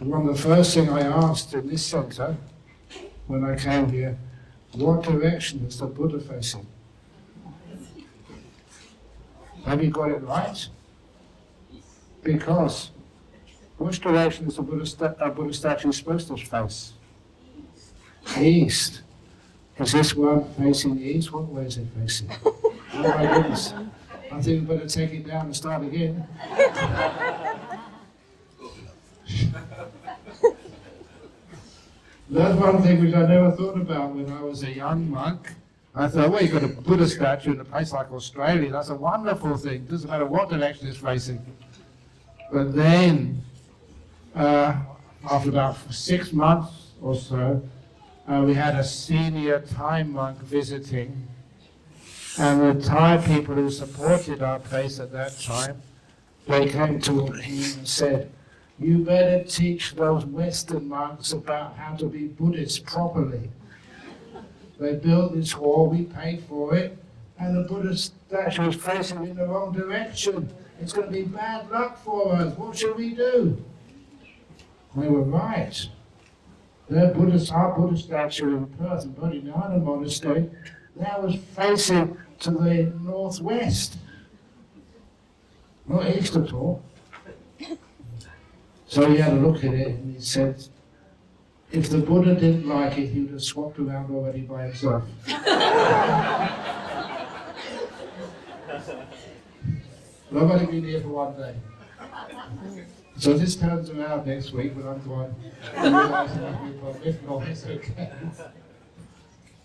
And one of the first things I asked in this centre when I came here, what direction is the Buddha facing? Have you got it right? Because which direction is the Buddha statue supposed to face? East. Is this one facing east? What way is it facing? Oh my goodness. I think we better take it down and start again. That's one thing which I never thought about when I was a young monk. I thought, well, you've got a Buddha statue in a place like Australia. That's a wonderful thing. Doesn't matter what direction it's facing. But then, after about 6 months or so, we had a senior Thai monk visiting, and the Thai people who supported our place at that time, they came to him and said, you better teach those Western monks about how to be Buddhists properly. They built this hall, we paid for it, and the Buddha statue is facing in the wrong direction. It's going to be bad luck for us. What should we do? They were right. Our Buddha statue in Perth, in Bodhinyana Monastery, that was facing to the northwest, not east at all. So he had a look at it and he said, if the Buddha didn't like it, he would have swapped around already by himself. But I've only been here for 1 day. So this turns around next week when I'm gone. If not, it's okay.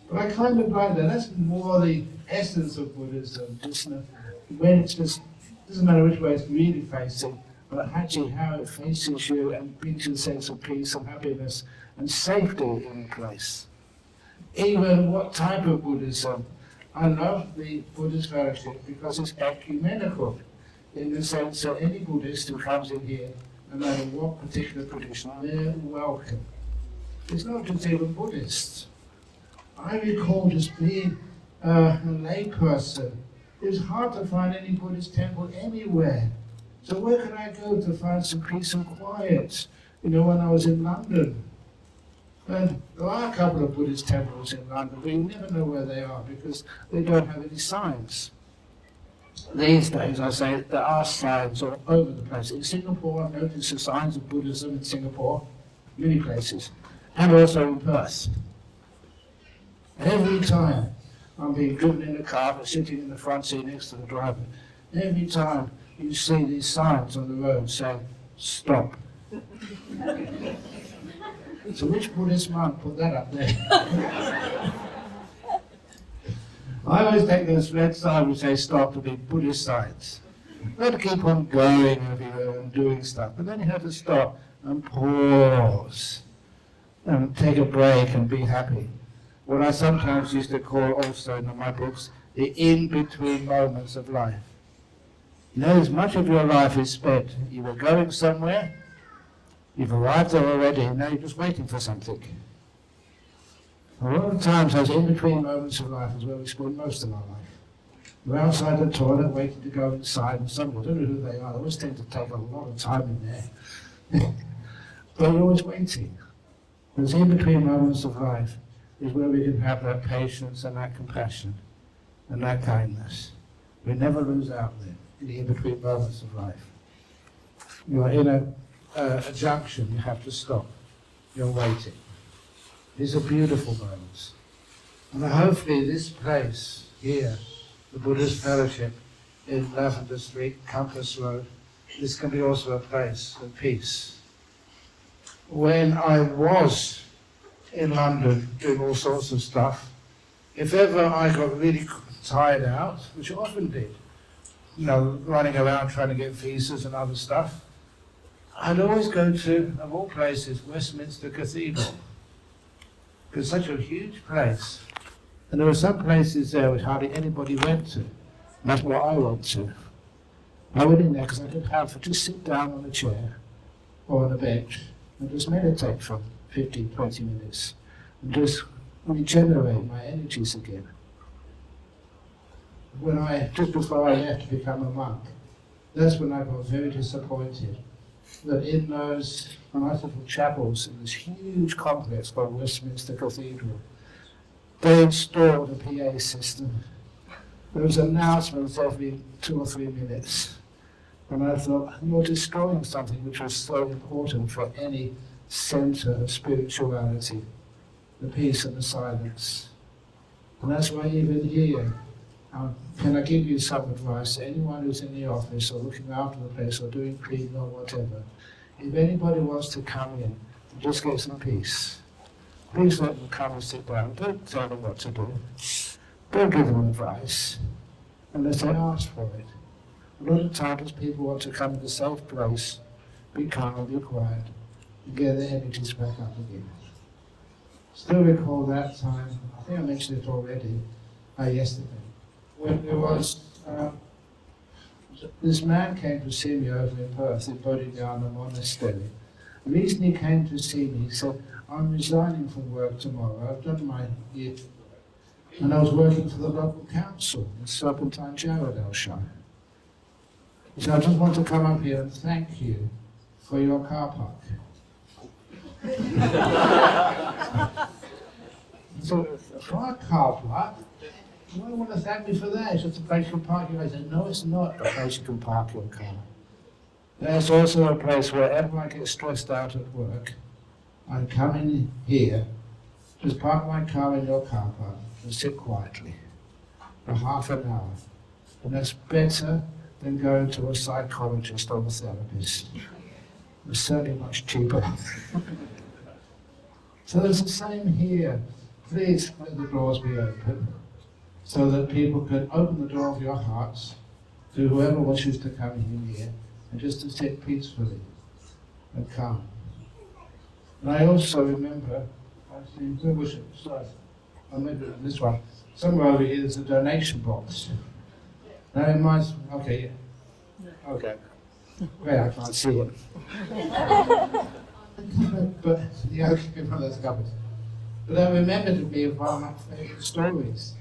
But I kind of like that. That's more the essence of Buddhism. When it's just, doesn't matter which way it's really facing, but actually how it faces you and brings you a sense of peace and happiness and safety in place. Even what type of Buddhism? I love the Buddhist Fellowship because it's ecumenical, in the sense that any Buddhist who comes in here, no matter what particular tradition, they're welcome. It's not just even Buddhists. I recall just being a layperson. It's hard to find any Buddhist temple anywhere. So where can I go to find some peace and quiet? You know, when I was in London. And there are a couple of Buddhist temples in London, but you never know where they are because they don't have any signs. These days, I say, there are signs all over the place. In Singapore, I've noticed the signs of Buddhism in Singapore, many places, and also in Perth. Every time I'm being driven in a car, but sitting in the front seat next to the driver, every time you see these signs on the road saying, stop. So which Buddhist monk put that up there? I always take those red signs which say stop to be Buddhist signs. You have to keep on going everywhere and doing stuff, but then you have to stop and pause and take a break and be happy. What I sometimes used to call also in my books, the in-between moments of life. You know, as much of your life is spent, you were going somewhere, you've arrived there already, and now you're just waiting for something. A lot of times those in-between moments of life is where we spend most of our life. We're outside the toilet waiting to go inside, and some people don't know who they are. They always tend to take a lot of time in there. But you're always waiting. Those in-between moments of life is where we can have that patience and that compassion and that kindness. We never lose out there in the in-between moments of life. You're in a junction, you have to stop. You're waiting. These are beautiful moments. And hopefully this place here, the Buddhist Fellowship in Lavender Street, Compass Road, this can be also a place of peace. When I was in London doing all sorts of stuff, if ever I got really tired out, which I often did, you know, running around trying to get visas and other stuff, I'd always go to, of all places, Westminster Cathedral. It's such a huge place. And there were some places there which hardly anybody went to. And that's what I went to. I went in there because I could have just sit down on a chair or on a bench and just meditate for 15, 20 minutes and just regenerate my energies again. Just before I left to become a monk, that's when I got very disappointed that in those nice little chapels in this huge complex called Westminster Cathedral, they installed a PA system. There was announcements every 2 or 3 minutes. And I thought, you're destroying something which was so important for any centre of spirituality, the peace and the silence. And that's why even here, can I give you some advice? Anyone who's in the office or looking after the place or doing cleaning or whatever, if anybody wants to come in and just get some peace, please let them come and sit down. Don't tell them what to do. Don't give them advice unless they ask for it. A lot of times people want to come in a safe place, be calm, be quiet, and get their energies back up again. Still recall that time, I think I mentioned it already yesterday, when there was, this man came to see me over in Perth, in Bodhinyana Monastery. The reason he came to see me, he said, I'm resigning from work tomorrow, I've done my year, and I was working for the local council in Serpentine Jarrahdale. He said, I just want to come up here and thank you for your car park. So, for a car park? You don't want to thank me for that? It's just a place you can park your car. I said, no, it's not a place you can park your car. There's also a place wherever I get stressed out at work, I come in here, just park my car in your car park and sit quietly for half an hour. And that's better than going to a psychologist or a therapist. It's certainly much cheaper. So it's the same here. Please let the doors be open so that people can open the door of your hearts to whoever wishes to come in here and just to sit peacefully and calm. And I also remember, I remember this one, somewhere over here there's a donation box. That reminds me, okay, yeah. Okay. Great, I can't see it. But, yeah, okay, well, there's a couple. But I remember to be one of my favourite stories.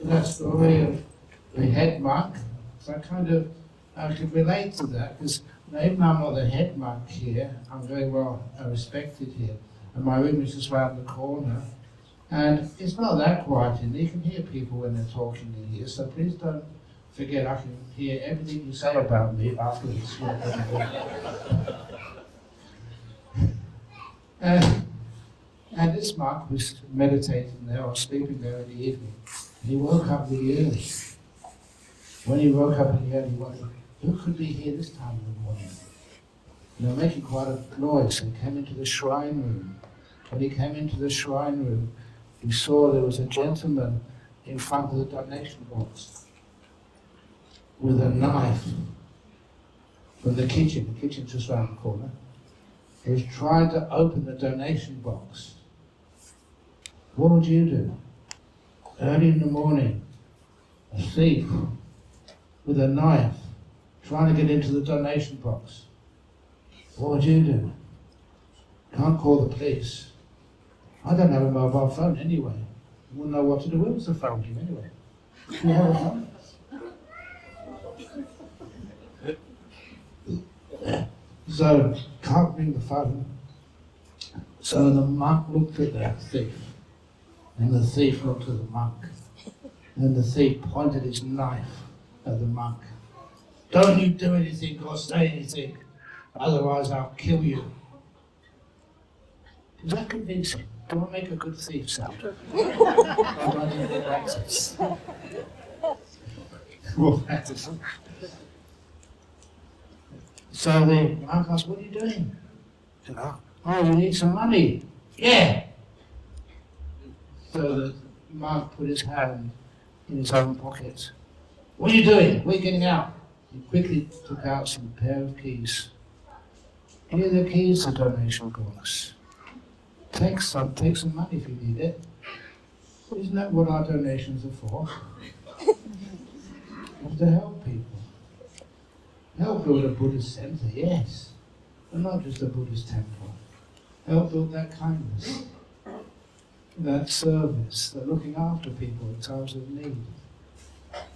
That story of the head monk. So I could relate to that, because even though I'm not the head monk here, I'm very well respected here. And my room is just round the corner. And it's not that quiet in there. You can hear people when they're talking in here, so please don't forget I can hear everything you say about me after this. And this monk was meditating there or sleeping there in the evening. And he woke up really early. When he woke up in the early, he wondered, who could be here this time in the morning? And they were making quite a noise, and he came into the shrine room. When he came into the shrine room, he saw there was a gentleman in front of the donation box with a knife from the kitchen. The kitchen's just round the corner. He was trying to open the donation box. What would you do? Early in the morning, a thief with a knife trying to get into the donation box. What would you do? Can't call the police. I don't have a mobile phone anyway. I wouldn't know what to do. Where was the phone to you anyway? Do you have a phone? So, can't ring the phone. So the monk looked at that thief, and the thief looked at the monk, and the thief pointed his knife at the monk. Don't you do anything or say anything, otherwise I'll kill you. Is that convincing? Do I make a good thief sound? Practice. Well, practice. So the monk asked, what are you doing? He said, oh, you need some money. Yeah. So the monk put his hand in his own pocket. What are you doing? Where are you getting out? He quickly took out some pair of keys. Here are the keys to donation box. Take some money if you need it. Isn't that what our donations are for? It's to help people. Help build a Buddhist centre, yes, but not just a Buddhist temple. Help build that kindness, that service, that looking after people in times of need.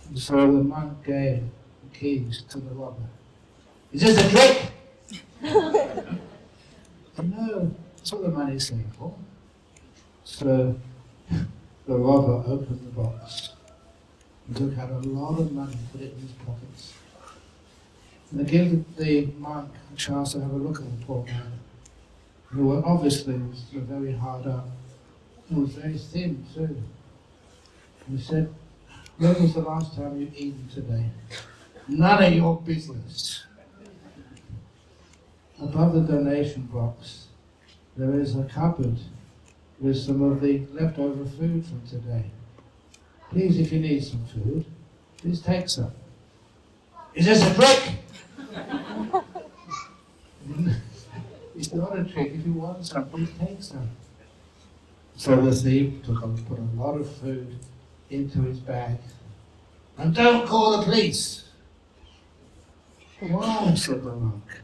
And so the monk gave the keys to the robber. Is this a trick? No, that's what the money's there for. So the robber opened the box and took out a lot of money, put it in his pockets. And they gave the monk a chance to have a look at the poor man, who were obviously very hard up. He was very thin too. And he said, "When was the last time you eaten today?" "None of your business." Above the donation box, there is a cupboard with some of the leftover food from today. "Please, if you need some food, please take some." "Is this a trick?" "It's not a trick. If you want some, please take some." So the thief put a lot of food into his bag. "And don't call the police." "Why?" said the monk.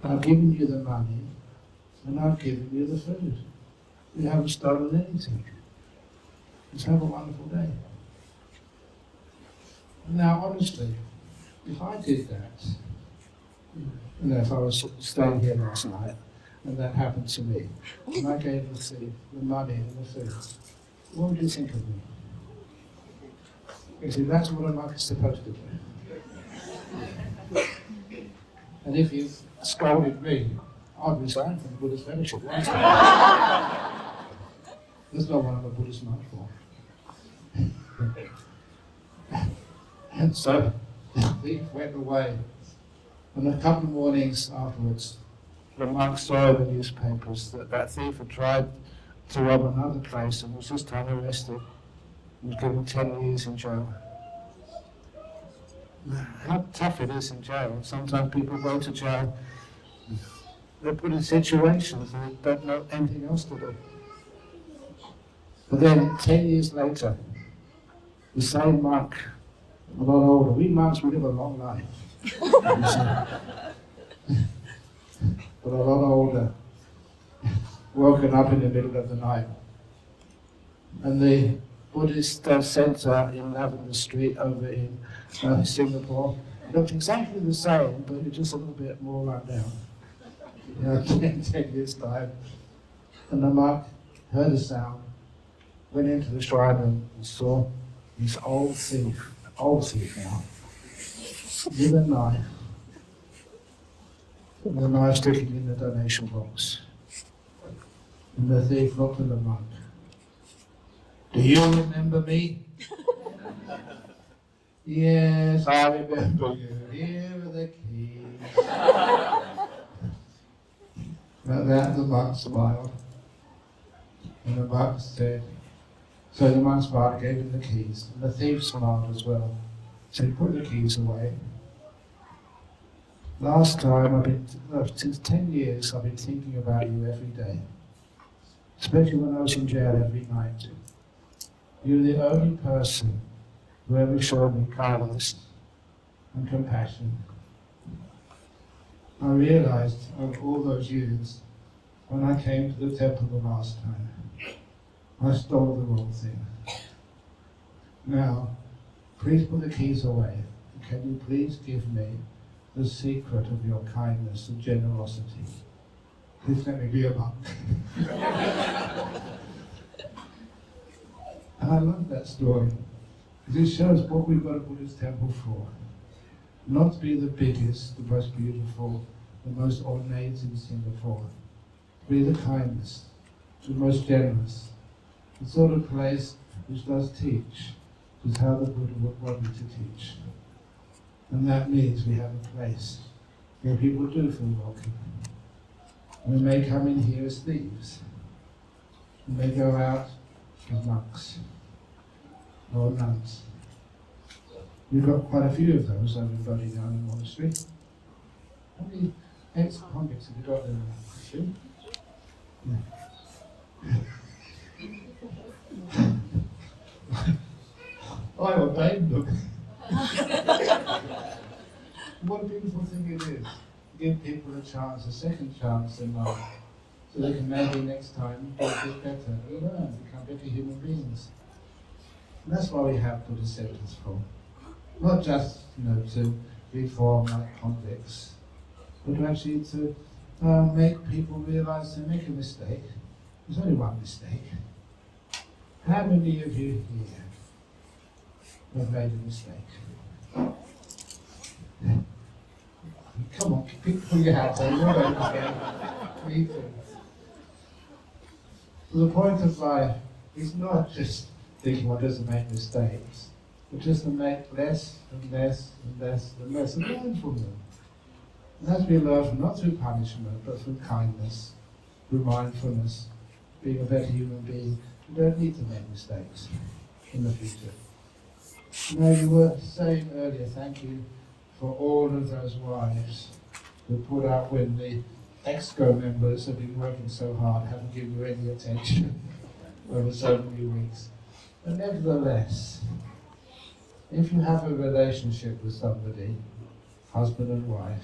"I've given you the money and I've given you the food. You haven't stolen anything. Let's have a wonderful day." Now, honestly, if I did that, if I was staying here last night and that happened to me, and I gave the thief the money and the food, what would you think of me? You see, that's what a monk is supposed to do. And if you scolded me, I'd resign from the Buddhist Fellowship. That's not what I'm a Buddhist monk for. And so the thief went away. And a couple of mornings afterwards, the monk saw in the newspapers that that thief had tried to rob another place and was this time arrested and was given 10 years in jail. How tough it is in jail. Sometimes people go to jail, they're put in situations and they don't know anything else to do. But then 10 years later, the same monk, a lot older, we monks, we live a long life. But a lot older, woken up in the middle of the night. And the Buddhist center in Lavender Street over in Singapore looked exactly the same, but it's just a little bit more run down. 10 years time. And the monk heard a sound, went into the shrine and saw this old thief now, with a knife, and the knife sticking in the donation box. And the thief looked at the monk. "Do you remember me?" "Yes, I remember you. Here are the keys." At that the monk smiled. And the monk said, so the monk smiled, gave him the keys. And the thief smiled as well. Said, "Put the keys away." Last time, since 10 years, I've been thinking about you every day. Especially when I was in jail every night. You're the only person who ever showed me kindness and compassion. I realized over all those years, when I came to the temple the last time, I stole the wrong thing. Now, please put the keys away. Can you please give me the secret of your kindness and generosity? Please let me be a monk. And I love that story, because it shows what we've got a Buddhist temple for. Not to be the biggest, the most beautiful, the most ornate in Singapore. To be the kindest, the most generous, the sort of place which does teach, which is how the Buddha would want me to teach. And that means we have a place where people do feel welcome. We may come in here as thieves. We may go out as monks or nuns. We've got quite a few of those over in Bodhinyana Monastery. How many ex-convicts have you got there? Two? Yeah. I ordained them. What a beautiful thing it is. Give people a chance, a second chance in life, so they can maybe next time do a bit better and learn, become better human beings. And that's why we have Buddhist centers for. Not just, to reform like convicts, but actually to make people realize they make a mistake. There's only one mistake. How many of you here have made a mistake? Come on, pull your hat on, you're going again. Me too. The point of life is not just thinking one doesn't make mistakes, but just to make less and less and less and less and learn from them. And as we learn, not through punishment, but through kindness, through mindfulness, being a better human being, we don't need to make mistakes in the future. Now, you were saying earlier, thank you for all of those wives who put up when the 𝐻𝐸𝐴 members have been working so hard, haven't given you any attention over so many weeks. But nevertheless, if you have a relationship with somebody, husband and wife,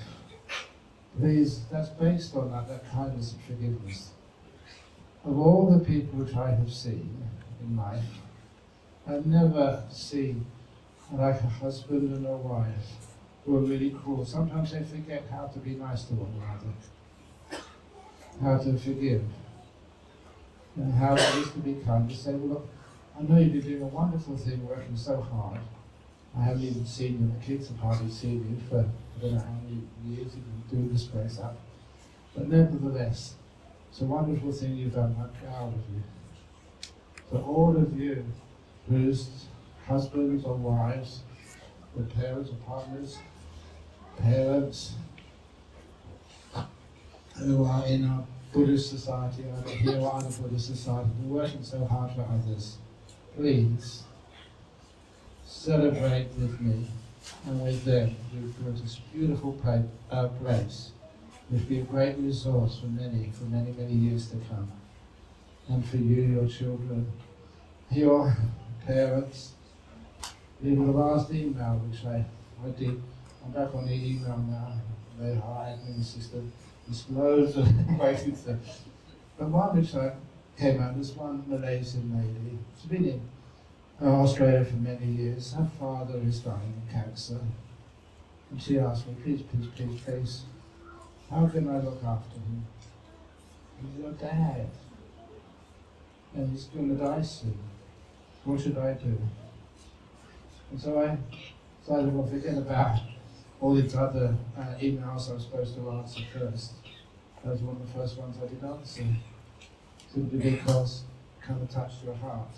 please, that's based on that kindness and forgiveness. Of all the people which I have seen in life, I've never seen like a husband and a wife who are really cruel. Sometimes they forget how to be nice to one another, how to forgive, and how it is to be kind. To say, well, look, I know you've been doing a wonderful thing, working so hard. I haven't even seen you, the kids have hardly seen you for I don't know how many years you've been doing this place up. But nevertheless, it's a wonderful thing you've done. I'm proud of you. So all of you whose husbands or wives, or parents or partners, parents who are in our Buddhist society, or here or other Buddhist society, who are working so hard for others, please celebrate with me and with them. We've built this beautiful place. Which will be a great resource for many, many years to come. And for you, your children, your parents. Even the last email which I did, I'm back on the email now, the admin system, there's loads of waiting to. But one which I came out, this one Malaysian lady, she's been in Australia for many years. Her father is dying of cancer. And she asked me, please, how can I look after him? He's your dad. And he's going to die soon. What should I do? And so I decided, well, forget about all these other emails I was supposed to answer first. That was one of the first ones I did answer. Simply because it kind of touched your heart.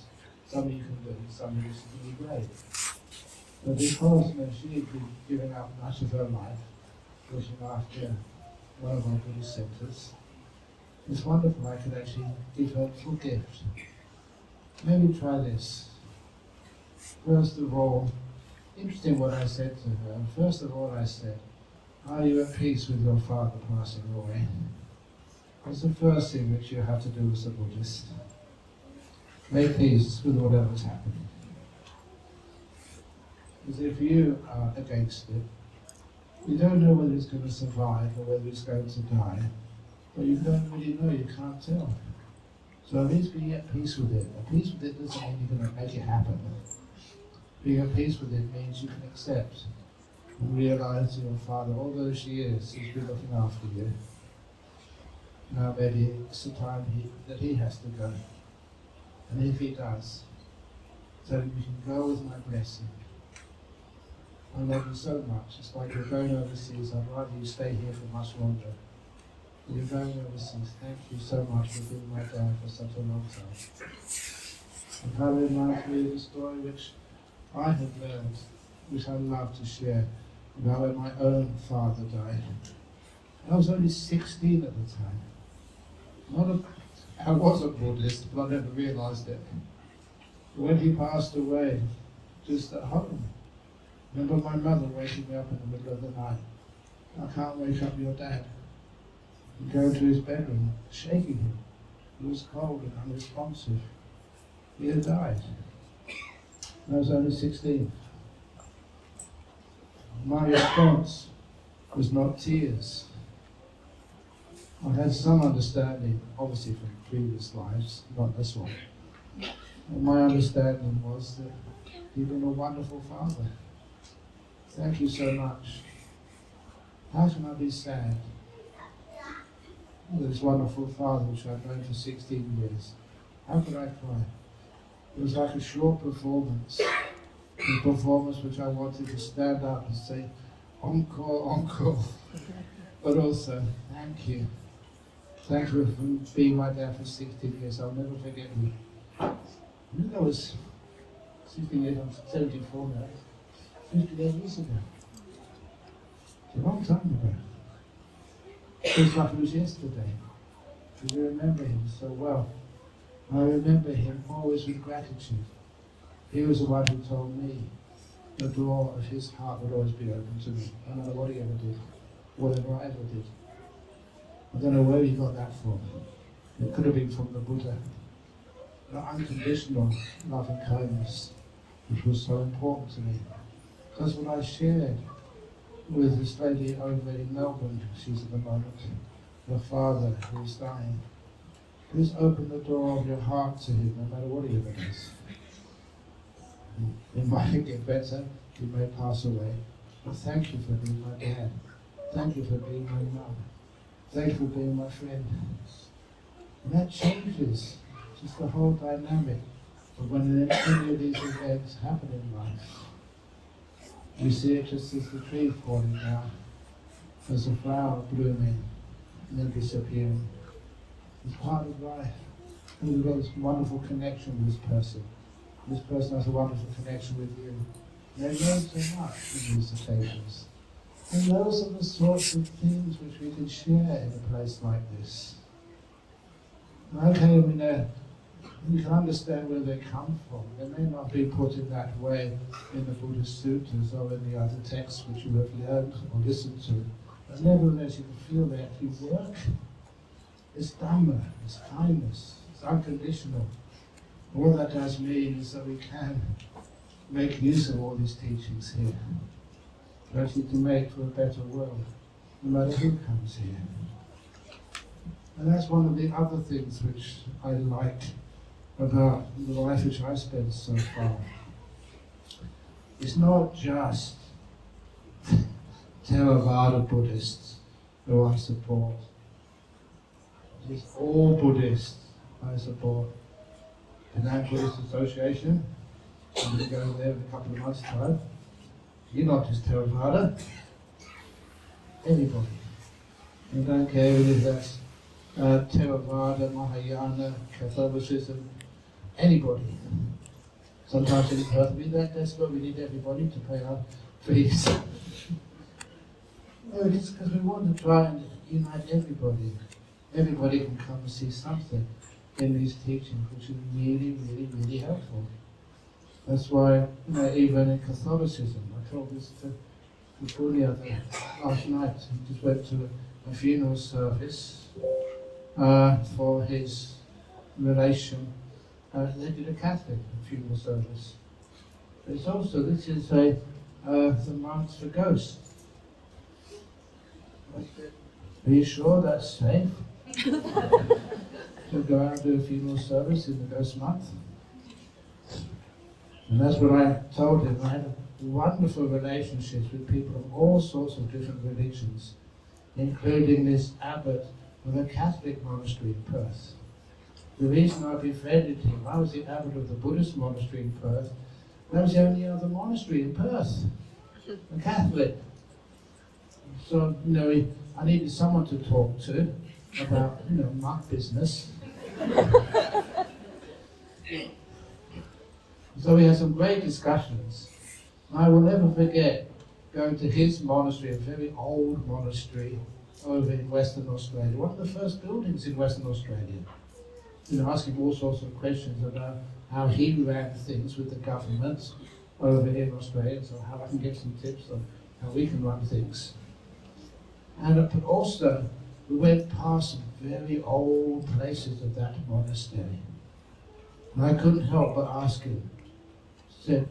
Some you can do, some you can be great. But because she had been giving up much of her life, looking after one of our Buddhist centres, it's wonderful I could actually give her a little gift. Maybe try this. First of all, interesting what I said to her. First of all I said, are you at peace with your father passing away? That's the first thing which you have to do as a Buddhist. Make peace with whatever's happening. Because if you are against it, you don't know whether it's going to survive or whether it's going to die. But you don't really know, you can't tell. So at least be at peace with it. At peace with it doesn't mean you're going to make it happen. Being at peace with it means you can accept and realize your father, all those years he's been looking after you. Now maybe it's the time that he has to go. And if he does, so you can go with my blessing. I love you so much. It's like you're going overseas. I'd rather you stay here for much longer. You're going overseas. Thank you so much for being my dad for such a long time. And that reminds me of a story which I have learned, which I love to share, about when my own father died. I was only 16 at the time. I was a Buddhist, but I never realised it. When he passed away, just at home, I remember my mother waking me up in the middle of the night. I can't wake up your dad. And go to his bedroom, shaking him. He was cold and unresponsive. He had died. I was only 16. My response was not tears. I had some understanding, obviously from previous lives, not this one. And my understanding was that he'd been a wonderful father. Thank you so much. How can I be sad this wonderful father which I've known for 16 years. How could I cry? It was like a short performance. A performance which I wanted to stand up and say, encore, encore. But also, thank you. Thank you for being my dad for 16 years. I'll never forget you. I knew that was 16 years, I'm 74 now. 58 years ago. It's a long time ago. It feels like it was yesterday. Because I remember him so well. I remember him always with gratitude. He was the one who told me the door of his heart would always be open to me, no matter what he ever did, whatever I ever did. I don't know where he got that from. It could have been from the Buddha. The unconditional love and kindness, which was so important to me. That's what I shared with this lady over in Melbourne. She's at the moment. Her father, who is dying. Please open the door of your heart to him, no matter what he ever does. It might get better, he may pass away. But thank you for being my dad. Thank you for being my mum. Thank you for being my friend. And that changes just the whole dynamic of when any of these events happen in life. You see it just as the tree falling down, as a flower blooming and then disappearing. It's part of life. And we've got this wonderful connection with this person. This person has a wonderful connection with you. They learn so much from these occasions. And those are the sorts of things which we can share in a place like this. Okay, you can understand where they come from. They may not be put in that way in the Buddhist sutras or in the other texts which you have learned or listened to. But nevertheless, you can feel they actually work. It's Dhamma, it's kindness, it's unconditional. All that does mean is that we can make use of all these teachings here. Actually to make for a better world, no matter who comes here. And that's one of the other things which I like about the life which I spent so far. It's not just Theravada Buddhists who I support. It's all Buddhists I support. Penang Buddhist Association, I'm going to go there in a couple of months' time. You're not just Theravada, anybody. I don't care if that's Theravada, Mahayana, Catholicism, anybody. Sometimes in Perth we that desperate, we need everybody to pay our fees. No, it's because we want to try and unite everybody. Everybody can come and see something in these teachings which is really, really, really helpful. That's why, even in Catholicism, I told this to Punya last night. He just went to a funeral service for his relation. They did a Catholic funeral service. It's also, this is the monks for ghosts. Are you sure that's safe? To go out and do a funeral service in the ghost month? And that's what I told him. I had wonderful relationships with people of all sorts of different religions, including this abbot of a Catholic monastery in Perth. The reason I befriended him, I was the abbot of the Buddhist monastery in Perth. That was the only other monastery in Perth, a Catholic. So, I needed someone to talk to about, monk business. So we had some great discussions. I will never forget going to his monastery, a very old monastery over in Western Australia, one of the first buildings in Western Australia. Asking all sorts of questions about how he ran things with the government over here in Australia, so how I can get some tips on how we can run things. But also, we went past some very old places of that monastery. And I couldn't help but ask him, I said,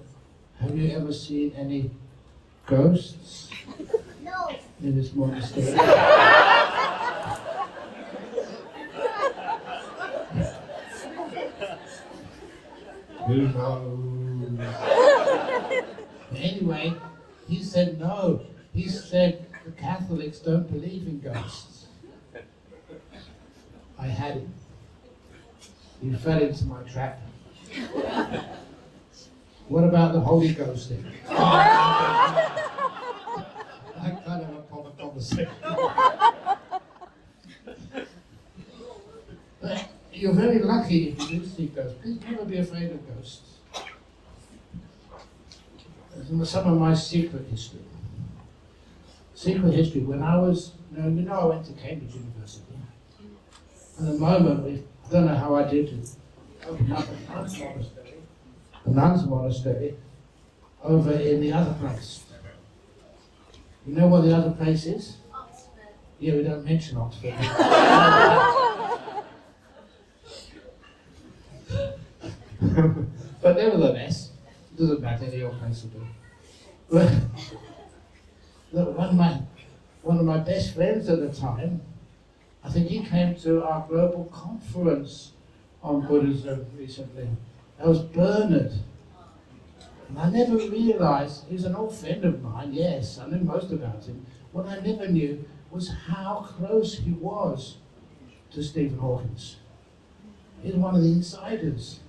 have you ever seen any ghosts? No. In this monastery? Who knows? Anyway, he said no. He said the Catholics don't believe in ghosts. had him. He fell into my trap. What about the Holy Ghost then? I can't have a proper conversation. But you're very lucky if you do see ghosts. Please never be afraid of ghosts. Some of my secret history. Secret history, when I was, I went to Cambridge University. At the moment, I don't know how I did it, open up a nuns' monastery over in the other place. You know what the other place is? Oxford. Yeah, we don't mention Oxford. But nevertheless, it doesn't matter, any old place will do. But look, one of my best friends at the time, I think he came to our global conference on Buddhism recently. That was Bernard. And I never realized, he's an old friend of mine, yes, I knew most about him. What I never knew was how close he was to Stephen Hawkins. He's one of the insiders.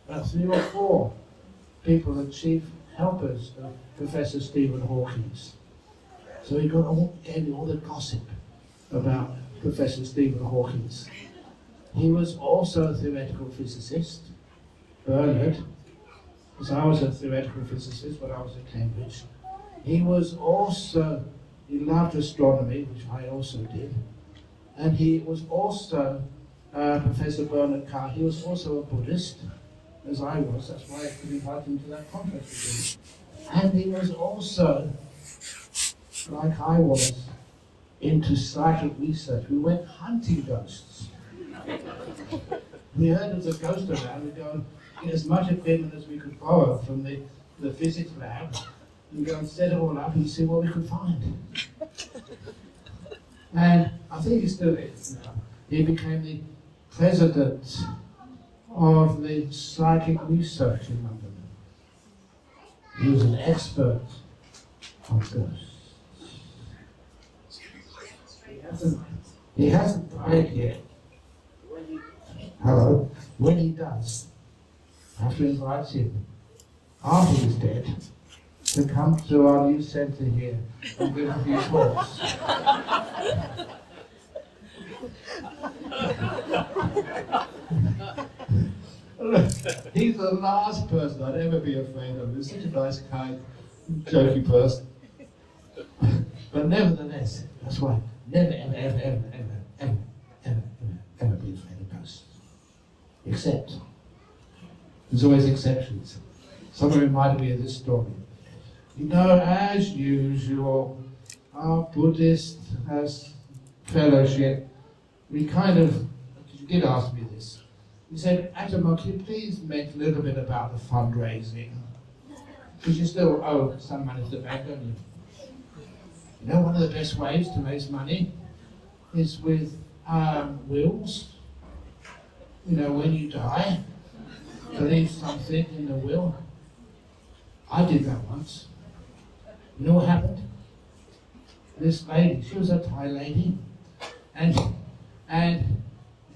About 3 or 4 people, the chief helpers of Professor Stephen Hawkins. So he gave me all the gossip about Professor Stephen Hawkins. He was also a theoretical physicist, Bernard, because I was a theoretical physicist when I was at Cambridge. He loved astronomy, which I also did, and he was also, Professor Bernard Carr, he was also a Buddhist, as I was. That's why I could invite him to that conference with him. And he was also, like I was, into psychic research. We went hunting ghosts. We heard of the ghost around, we'd go and get as much equipment as we could borrow from the physics lab, and go and set it all up and see what we could find. And I think he still is now. He became the president of the psychic research in London. He was an expert on ghosts. He hasn't died yet. When he does, I have to invite him, after he's dead, to come to our new centre here and give a few talks. He's the last person I'd ever be afraid of. He's such a nice, kind, jokey person. But nevertheless, that's why never, ever, ever, ever, ever, ever, ever, ever, ever be afraid of ghosts. Except, there's always exceptions. Someone reminded me of this story. As usual, our Buddhist fellowship, we you did ask me this. He said, Ajahn, can you please make a little bit about the fundraising? Because you still owe some money to the bank, don't you? One of the best ways to raise money is with wills. When you die, to leave something in the will. I did that once. You know what happened? This lady, she was a Thai lady, and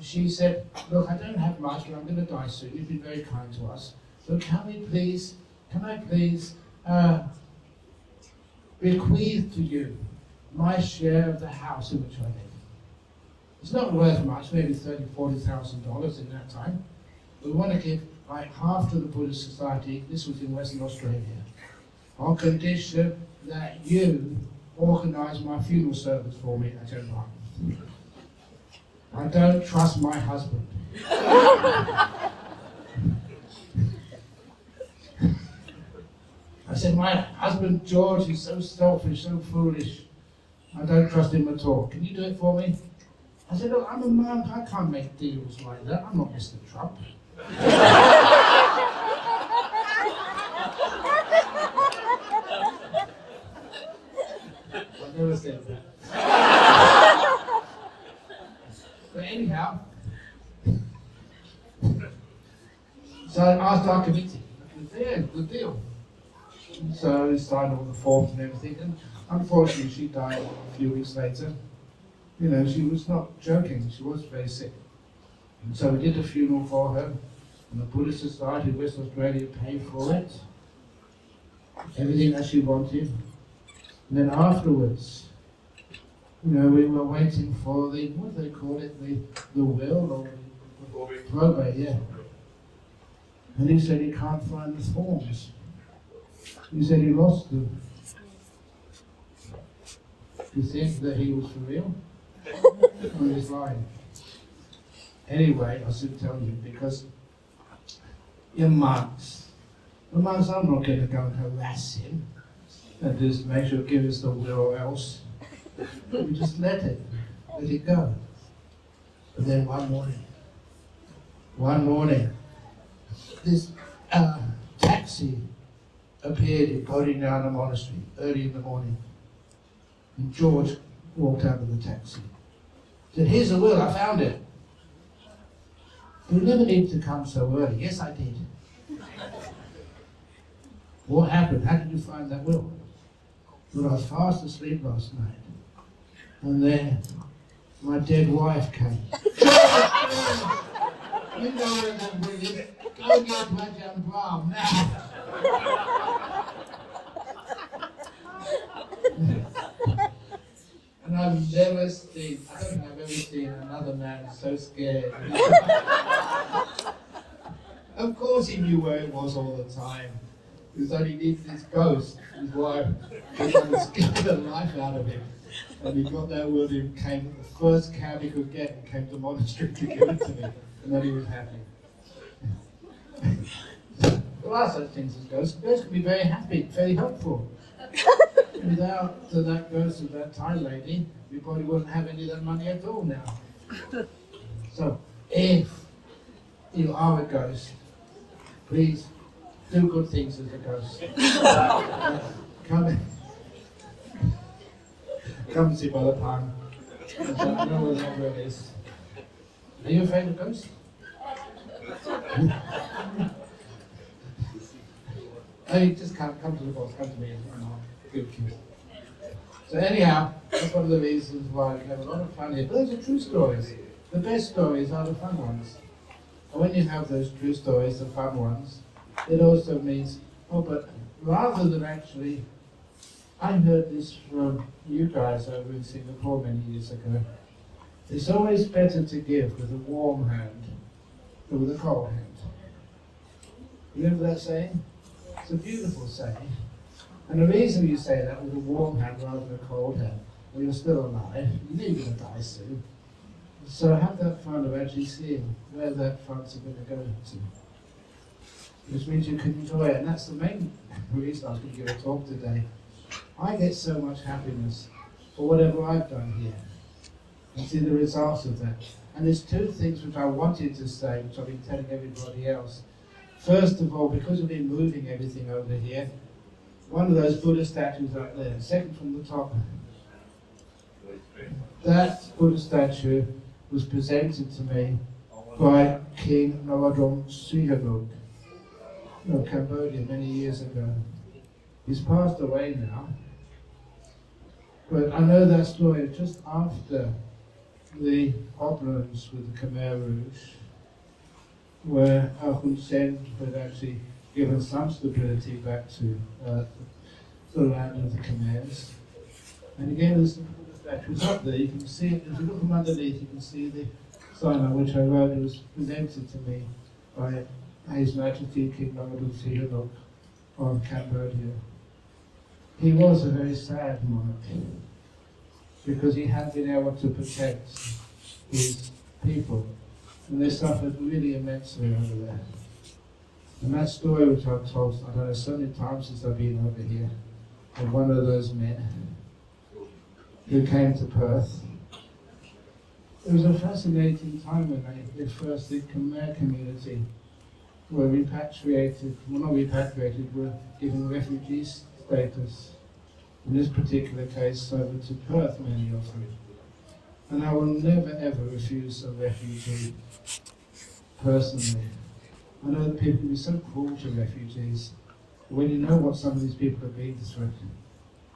she said, look, I don't have much, but I'm going to die soon. You've been very kind to us. So can I please bequeath to you my share of the house in which I live? It's not worth much, maybe $30,000, $40,000 in that time. We want to give like half to the Buddhist Society. This was in Western Australia, on condition that you organise my funeral service for me at Ajahn Brahm. I don't trust my husband. I said, my husband George is so selfish, so foolish. I don't trust him at all. Can you do it for me? I said, look, I'm a monk. I can't make deals like that. I'm not Mr. Trump. I never said that. But anyhow, so I asked our committee, good deal. So we signed all the forms and everything, and unfortunately she died a few weeks later. She was not joking, she was very sick. And so we did the funeral for her, and the Buddhist Society of Western Australia paid for it. Everything that she wanted. And then afterwards, we were waiting for the, what do they call it, the will or the probate, yeah. And he said he can't find the forms. He said he lost them. You think that he was for real? Or he was lying? Anyway, I should tell you, because you're monks. The monks, I'm not going to go and harass him and just make sure give us the will or else. We just let it go. But then one morning, this taxi appeared in Bodhinyana Monastery early in the morning. And George walked out of the taxi. Said, "Here's the will, I found it." "You never need to come so early." "Yes, I did." "What happened? How did you find that will?" "Well, I was fast asleep last night. And then my dead wife came." "You know where that will is. Go get Ajahn Brahm now." And I've never seen, I don't think I've ever seen another man so scared. Of course he knew where it was all the time. He was only needed his ghost, his wife, was trying to scare the life out of him. And he got that word and came, the first cab he could get, and came to the monastery to give it to me. And then he was happy. There are such things as ghosts. Ghosts can be very happy, very helpful. Without that ghost of that Thai lady, we probably wouldn't have any of that money at all now. So, if you are a ghost, please do good things as a ghost. Come and see Brother Pan. I don't know where that word is. Are you afraid of ghosts? Hey, just come to the boss, come to me. Good kids. So anyhow, that's one of the reasons why we have a lot of fun here. But those are true stories. The best stories are the fun ones. And when you have those true stories, the fun ones, it also means, but rather than actually, I heard this from you guys over in Singapore many years ago. It's always better to give with a warm hand than with a cold hand. Remember that saying? It's a beautiful saying. And the reason you say that with a warm hand rather than a cold hand, well, you're still alive, you know you're going to die soon. So have that fun of actually seeing where that funds are going to go to. Which means you can enjoy it, and that's the main reason I was going to give a talk today. I get so much happiness for whatever I've done here, and see the results of that. And there's two things which I wanted to say, which I've been telling everybody else. First of all, because we've been moving everything over here, one of those Buddha statues up there, second from the top. That Buddha statue was presented to me by King 𝐽𝐼𝐴𝐻𝑒𝑘𝐳 of Cambodia many years ago. He's passed away now. But I know that story just after the problems with the Khmer Rouge, where Hun Sen had actually given some stability back to the land of the Khmers. And again, there's the statues up there. You can see it, if you look from underneath, you can see the sign on which I wrote. It was presented to me by His Majesty King Bhumibol of Cambodia. He was a very sad monarch because he had been able to protect his people, and they suffered really immensely over there. And that story which I've told, I don't know, so many times since I've been over here, of one of those men who came to Perth. It was a fascinating time when the first the Khmer community were repatriated, well not repatriated, were given refugee status. In this particular case, over to Perth, many of them. And I will never ever refuse a refugee, personally. I know that people can be so cruel to refugees. When you know what some of these people have been through,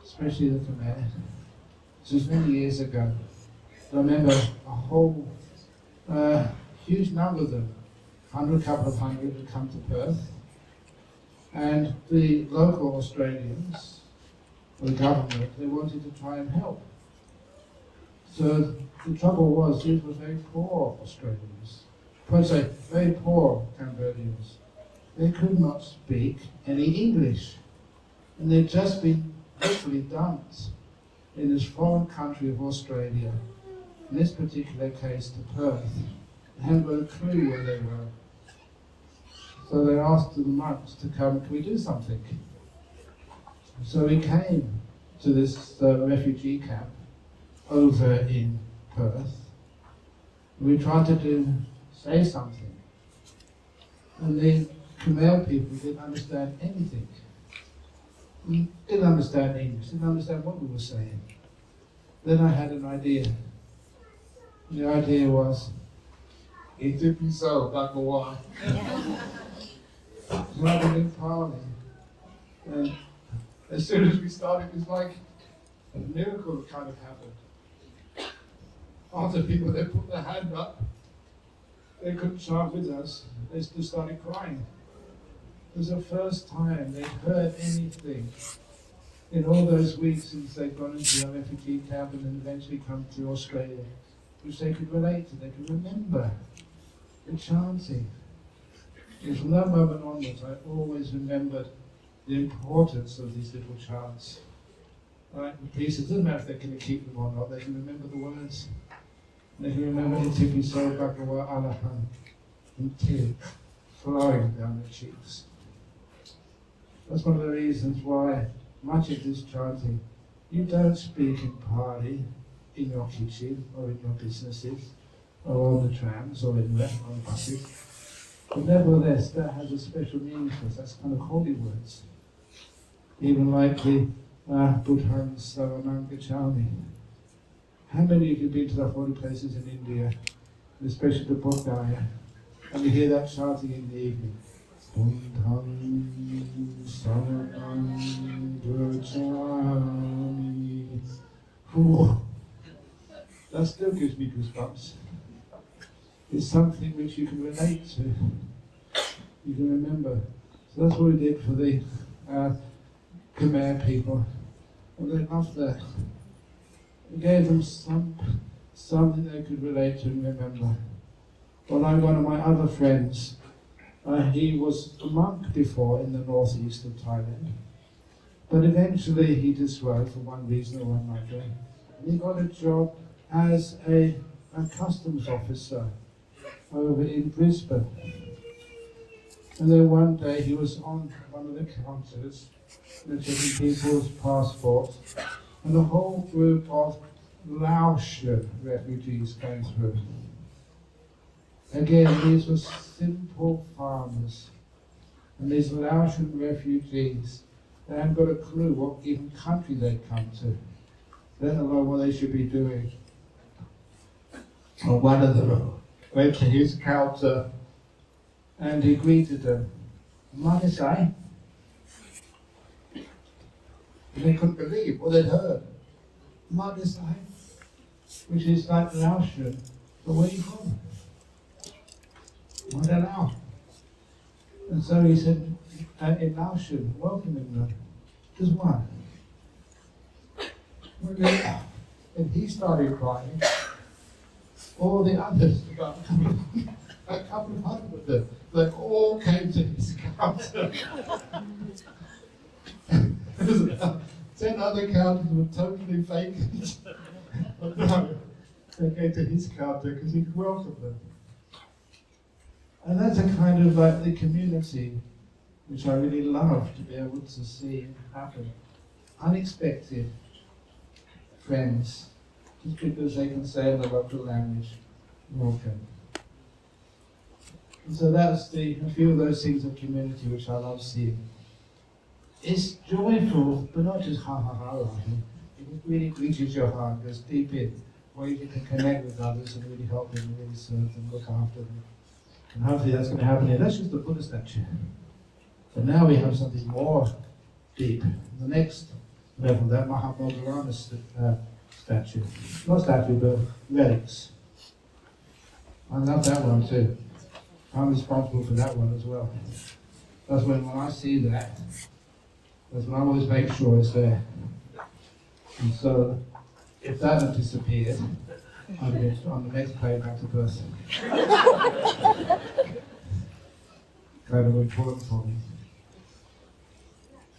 especially the Khmer. This was many years ago. I remember a whole huge number of them, couple of hundred, had come to Perth, and the local Australians, the government, they wanted to try and help. So the trouble was, these were very poor Australians, very poor Cambodians. They could not speak any English, and they'd just been literally dumped in this foreign country of Australia, in this particular case to Perth. They hadn't got a clue where they were. So they asked the monks to come, can we do something? So we came to this refugee camp over in Perth. We tried to say something. And the Khmer people didn't understand anything. Didn't understand English, didn't understand what we were saying. Then I had an idea. The idea was, it took me so, 𝐷𝒂𝒕𝒉. Rather than Pali. And as soon as we started, it was like a miracle kind of happened. After people, they put their hand up, they couldn't chant with us, they just started crying. It was the first time they'd heard anything in all those weeks since they'd gone into a refugee camp and then eventually come to Australia, which they could relate to, they could remember the chanting. And from that moment onwards, I always remembered the importance of these little chants. Like the priests, it doesn't matter if they can keep them or not, they can remember the words. They can remember 𝑖𝑡𝑖𝑝 𝐻𝑒𝑘𝐼𝐴 until flowing down their cheeks. That's one of the reasons why much of this chanting, you don't speak in Pali in your kitchen or in your businesses or on the trams or anywhere on the buses. But nevertheless, that has a special meaning for us. That's kind of holy words. Even like the Buddham Saranam Gacchami. How many of you have been to the holy places in India, especially the Buddhaya, and you hear that chanting in the evening? Buddham Saranam Gacchami. That still gives me goosebumps. It's something which you can relate to, you can remember. So that's what we did for the Khmer people. And they loved that. We gave them something they could relate to and remember. Well, like one of my other friends, he was a monk before in the northeast of Thailand. But eventually he disrobed for one reason or another. And he got a job as a customs officer over in Brisbane. And then one day he was on one of the counters, checking people's passports, and a whole group of Laotian refugees came through. Again, these were simple farmers. And these Laotian refugees, they hadn't got a clue what even country they'd come to, let alone what they should be doing. And one of them went to his counter and he greeted them. 𝐷𝒂𝒕𝒉. And they couldn't believe what they'd heard. 𝐷𝒂𝒕𝒉, which is like Laotian, but where are you from? 𝐷𝒂𝒕𝒉. Lao. And so he said, in Laotian, welcoming them. Just one. And he started crying. All the others, about a couple of hundred of them, they all came to his counter. 10 other counters were totally vacant. But no, they came to his counter because he could welcome them. And that's a kind of like the community which I really love to be able to see happen. Unexpected friends, just because they can say in the local language, welcome. And so that's a few of those things of community which I love seeing. It's joyful, but not just ha ha ha laughing. It really reaches your heart, goes deep in, where you can connect with others and really help them, really serve them, look after them. And hopefully that's going to happen here. That's just the Buddha statue. But now we have something more deep. The next level, that Mahamoggallana statue. Not statue, but relics. I love that one too. I'm responsible for that one as well. That's when I see that, that's when I always make sure it's there. And so, if that had disappeared, I'd be on the next plane back to Perth. Kind of important for me.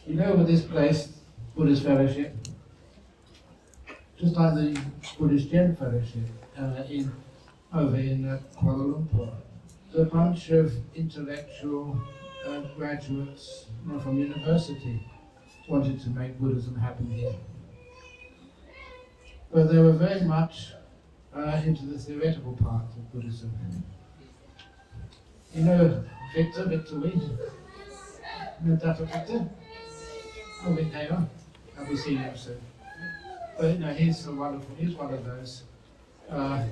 You know, with this place, Buddhist Fellowship, just like the Buddhist Zen Fellowship over in Kuala Lumpur, there's a bunch of intellectual graduates from university wanted to make Buddhism happen here. But they were very much into the theoretical part of Buddhism. You know 𝐷𝒂𝒕𝒉? You know Dr. Victor? Oh, Vinaya. I'll be seeing him soon. But he's one of those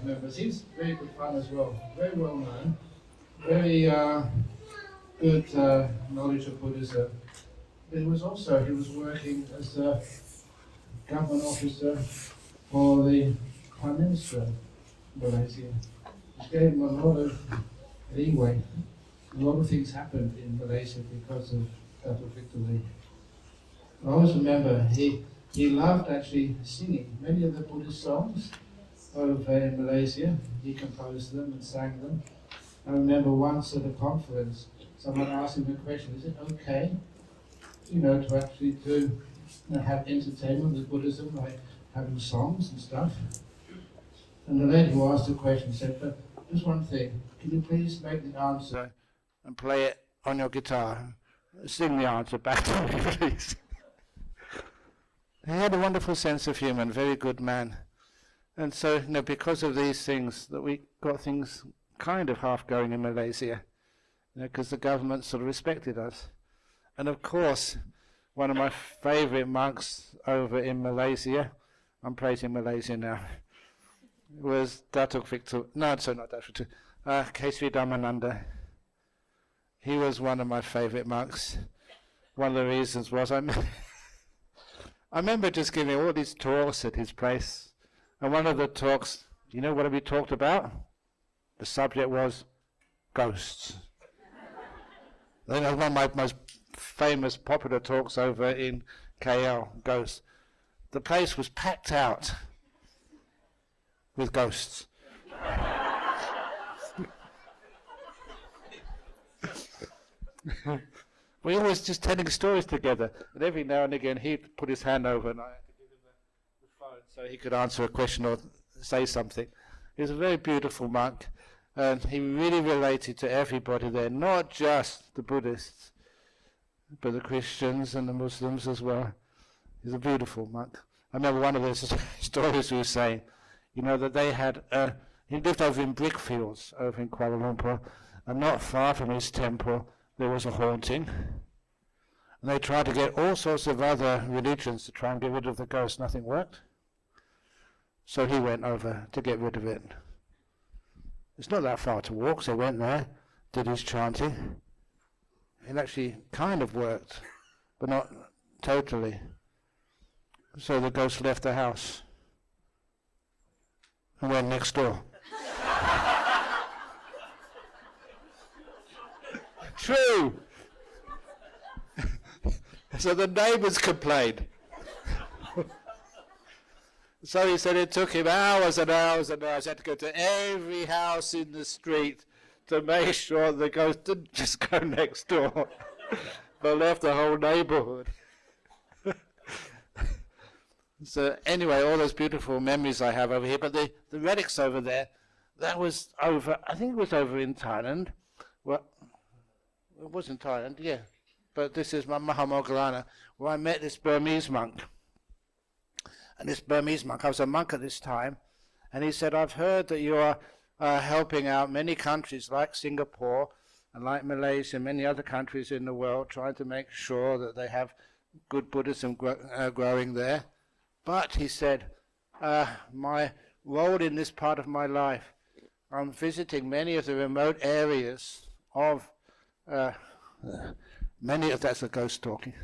members. He's very good fun as well, very well known, very good knowledge of Buddhism. But he was working as a government officer for the Prime Minister of Malaysia, which gave him a lot of leeway. A lot of things happened in Malaysia because of Dr. 𝐷𝒂𝒕𝒉. I always remember he loved actually singing many of the Buddhist songs over in Malaysia. He composed them and sang them. I remember once at a conference, someone asked him a question: is it okay, to actually have entertainment with Buddhism, like having songs and stuff? And the lady who asked the question said, but just one thing, can you please make the answer and play it on your guitar? Sing the answer back to me, please. He had a wonderful sense of humour, very good man. And so, because of these things, that we got things kind of half going in Malaysia, because the government sort of respected us. And of course, one of my favourite monks over in Malaysia, I'm praising Malaysia now, was Datuk Victor, no, sorry, not Datuk Victor, 𝐾𝐻𝑣 Dhammananda. He was one of my favourite monks. One of the reasons was I remember just giving all these talks at his place, and one of the talks, you know what we talked about? The subject was ghosts. I think that was one of my most famous, popular talks over in KL, ghosts. The place was packed out with ghosts. We always just telling stories together, and every now and again he'd put his hand over and I had to give him the phone so he could answer a question or say something. He was a very beautiful monk, and he really related to everybody there, not just the Buddhists, but the Christians and the Muslims as well. He's a beautiful monk. I remember one of the stories he was saying, that they had, he lived over in brick fields over in Kuala Lumpur, and not far from his temple there was a haunting. And they tried to get all sorts of other religions to try and get rid of the ghost. Nothing worked. So he went over to get rid of it. It's not that far to walk, so he went there, did his chanting. It actually kind of worked, but not totally. So the ghost left the house and went next door. True. So the neighbours complained. So he said it took him hours and hours and hours. He had to go to every house in the street to make sure the ghost didn't just go next door, but left the whole neighbourhood. So anyway, all those beautiful memories I have over here. But the relics over there, that was over, I think it was over in Thailand. Well, it was in Thailand, yeah. But this is my Mahamoggallana, where I met this Burmese monk. And this Burmese monk, I was a monk at this time, and he said, I've heard that you are helping out many countries like Singapore and like Malaysia and many other countries in the world, trying to make sure that they have good Buddhism growing there. But, he said, my role in this part of my life, I'm visiting many of the remote areas of that's a ghost talking.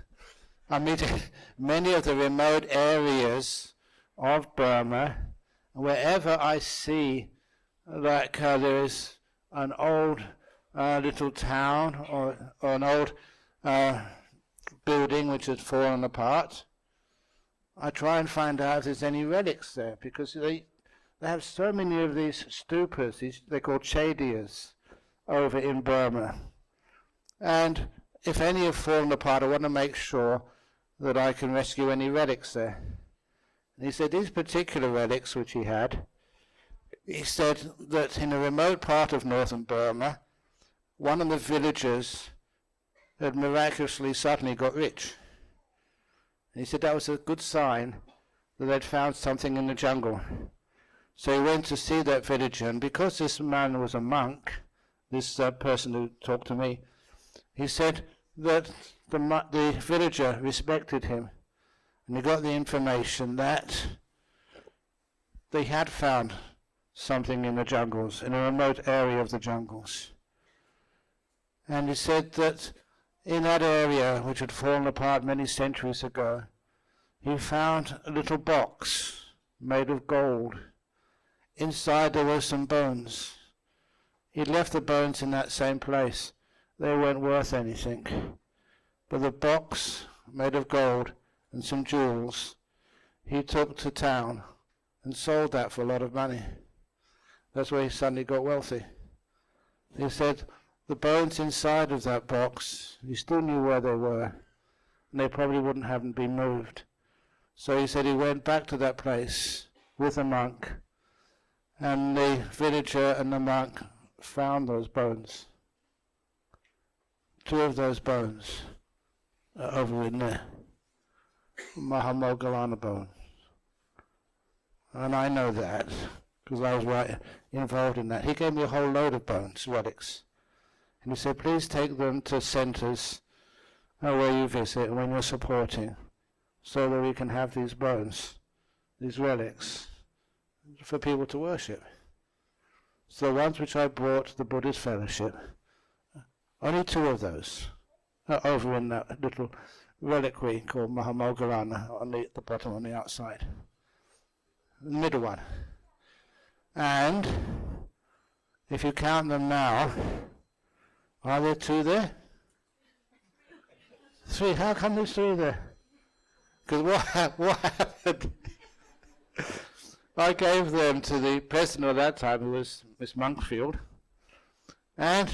I'm meeting many of the remote areas of Burma. Wherever I see like there is an old little town or an old building which has fallen apart, I try and find out if there's any relics there, because they have so many of these stupas, they're called chaidyas, over in Burma. And if any have fallen apart, I want to make sure that I can rescue any relics there. And he said these particular relics which he had, he said that in a remote part of northern Burma, one of the villagers had miraculously suddenly got rich. And he said that was a good sign that they'd found something in the jungle. So he went to see that villager, and because this man was a monk, this person who talked to me, he said that the villager respected him, and he got the information that they had found something in the jungles, in a remote area of the jungles. And he said that in that area, which had fallen apart many centuries ago, he found a little box made of gold. Inside there were some bones. He'd left the bones in that same place. They weren't worth anything. But the box, made of gold, and some jewels, he took to town and sold that for a lot of money. That's where he suddenly got wealthy. He said the bones inside of that box, he still knew where they were, and they probably haven't been moved. So he said he went back to that place with a monk, and the villager and the monk found those bones. 2 of those bones are over in there, Mahamoggallana bones. And I know that, because I was right involved in that. He gave me a whole load of bones, relics. And he said, please take them to centres where you visit and when you're supporting, so that we can have these bones, these relics, for people to worship. So the ones which I brought to the Buddhist Fellowship, only 2 of those are over in that little reliquary called Mahamoggallana on the bottom, on the outside. The middle one. And if you count them now, are there 2 there? 3. How come there's 3 there? Because what happened? I gave them to the president at that time, who was Miss Monkfield, and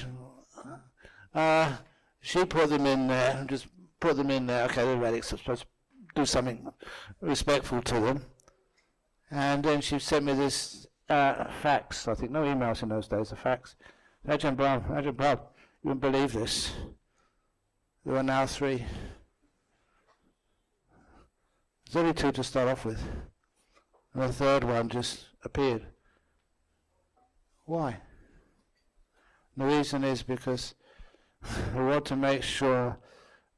she put them in there, and just put them in there. Okay, the relics are supposed to do something respectful to them. And then she sent me this fax. I think no emails in those days, a fax. Ajahn Brahm, you wouldn't believe this. There are now 3. There's only 2 to start off with. And the 3rd one just appeared. Why? The reason is because we want to make sure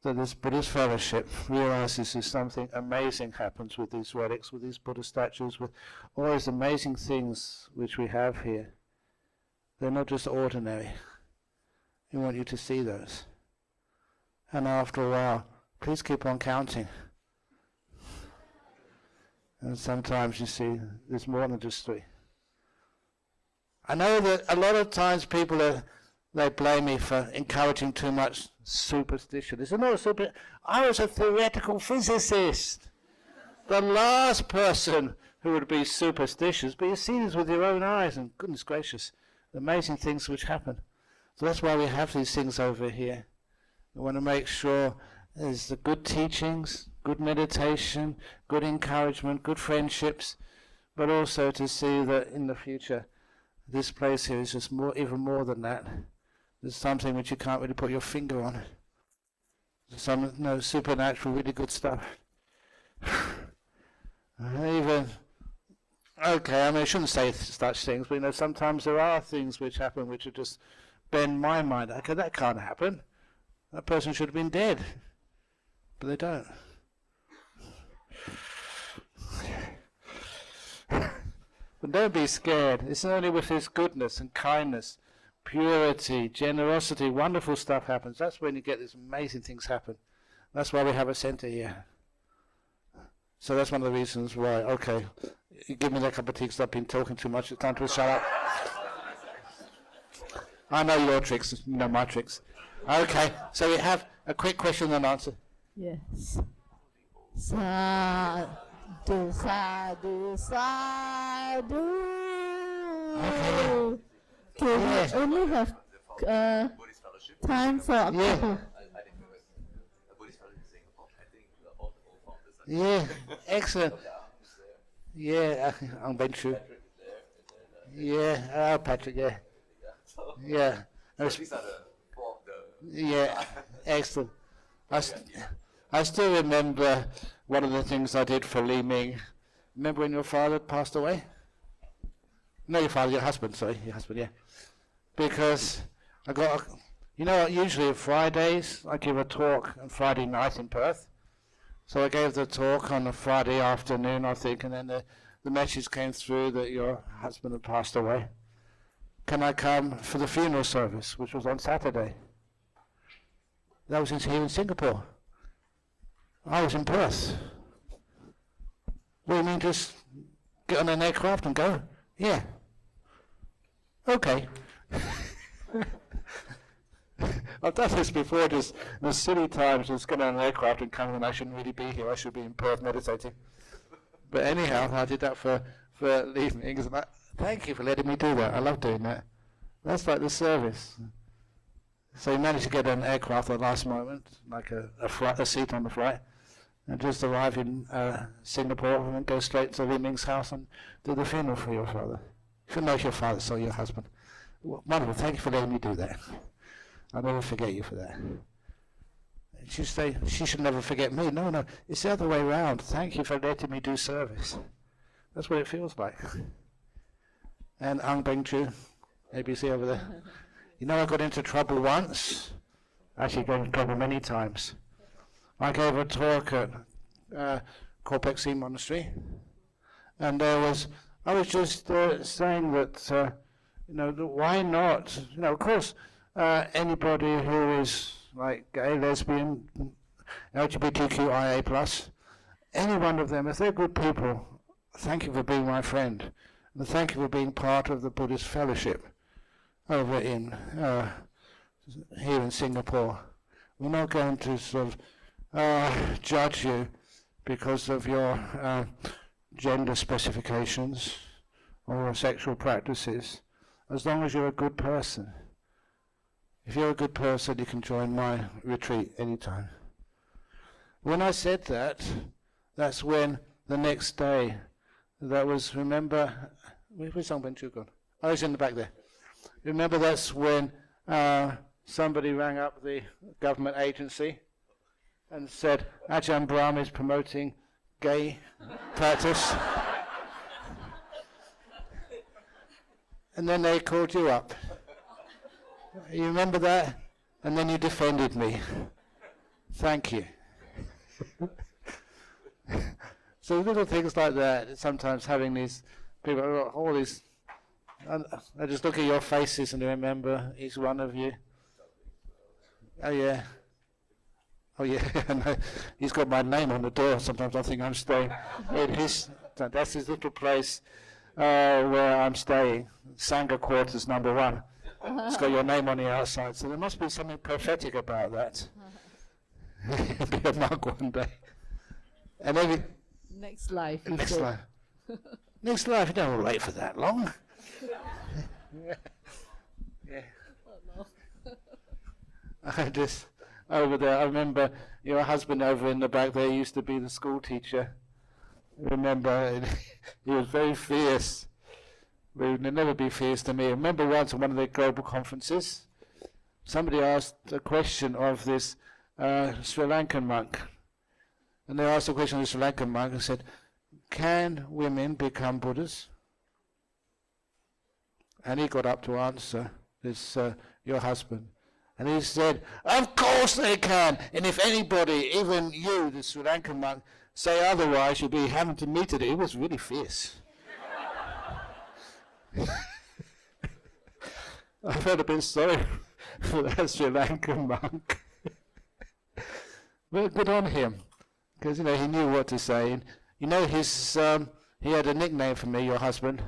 that this Buddhist Fellowship realizes that something amazing happens with these relics, with these Buddha statues, with all these amazing things which we have here. They're not just ordinary. We want you to see those. And after a while, please keep on counting. And sometimes you see there's more than just 3. I know that a lot of times people they blame me for encouraging too much superstition. It's not a I was a theoretical physicist. The last person who would be superstitious, but you see this with your own eyes, and goodness gracious, the amazing things which happen. So that's why we have these things over here. We want to make sure there's the good teachings, good meditation, good encouragement, good friendships, but also to see that in the future this place here is just even more than that. There's something which you can't really put your finger on. There's some supernatural, really good stuff. Even, okay, I mean I shouldn't say such things, but sometimes there are things which happen which would just bend my mind. Okay, that can't happen. That person should have been dead. But they don't. But don't be scared. It's only with His goodness and kindness, purity, generosity, wonderful stuff happens. That's when you get these amazing things happen. That's why we have a centre here. So that's one of the reasons why, okay, you give me that cup of tea because I've been talking too much. It's time to shut up. I know your tricks, you know my tricks. Okay, so we have a quick question and answer. Yes. Sadhu, sadhu, sadhu. Okay. Okay, we only have Buddhist Fellowship. time for a couple. I think it was a Buddhist Fellowship in Singapore. I think all the old founders are Yeah, excellent. there. Yeah, I'm Ben True. Patrick is there. And then, Yeah, Patrick, yeah. so Yeah. these are the four of the. Yeah, excellent. I still remember one of the things I did for Li Ming. Remember when your father passed away? No, your father, your husband, sorry, your husband, yeah. Because I got, usually Fridays I give a talk on Friday night in Perth. So I gave the talk on a Friday afternoon, I think, and then the message came through that your husband had passed away. Can I come for the funeral service, which was on Saturday? That was here in Singapore. I was in Perth. What do you mean, just get on an aircraft and go? Yeah. Okay. I've done this before, just in silly times, just get on an aircraft and come, and I shouldn't really be here. I should be in Perth meditating. But anyhow, I did that for evenings. And thank you for letting me do that. I love doing that. That's like the service. So you managed to get an aircraft at the last moment, like a seat on the flight, and just arrive in Singapore and then go straight to Li Ming's house and do the funeral for your father. If you know your father, so your husband. Wonderful, thank you for letting me do that. I'll never forget you for that. She say she should never forget me. No, it's the other way around. Thank you for letting me do service. That's what it feels like. And Ang Beng Chu, ABC over there. I got into trouble once. Actually got into trouble many times. I gave a talk at 𝐻𝐸𝐴𝐷 Monastery, and I was just saying that why not? Of course, anybody who is like gay, lesbian, LGBTQIA+, any one of them, if they're good people, thank you for being my friend, and thank you for being part of the Buddhist Fellowship over in here in Singapore. We're not going to sort of judge you because of your gender specifications or sexual practices, as long as you're a good person. If you're a good person, you can join my retreat anytime. When I said that, that's when the next day, that was, remember, where's Song Ben Chu gone? Oh, he's in the back there. Remember, that's when somebody rang up the government agency and said, Ajahn Brahm is promoting gay practice. And then they called you up. You remember that? And then you defended me. Thank you. So little things like that, sometimes having these people, all these, I just look at your faces and remember each one of you. Oh yeah. Oh yeah, he's got my name on the door. Sometimes I think I'm staying in that's his little place where I'm staying. Sangha Quarters number 1. It's got your name on the outside, so there must be something prophetic about that. Be a monk one day. And maybe Next life. next life. Next life, you don't wait for that long. Yeah. I just over there. I remember your husband over in the back there used to be the school teacher. I remember he was very fierce. He would never be fierce to me. I remember once at one of the global conferences, somebody asked a question of this Sri Lankan monk. And they asked a question of the Sri Lankan monk and said, can women become Buddhas? And he got up to answer this, your husband. And he said, of course they can. And if anybody, even you, the Sri Lankan monk, say otherwise, you'll be having to meet it. He was really fierce. I felt a bit sorry for that Sri Lankan monk. But good on him, because he knew what to say. And, his he had a nickname for me, your husband,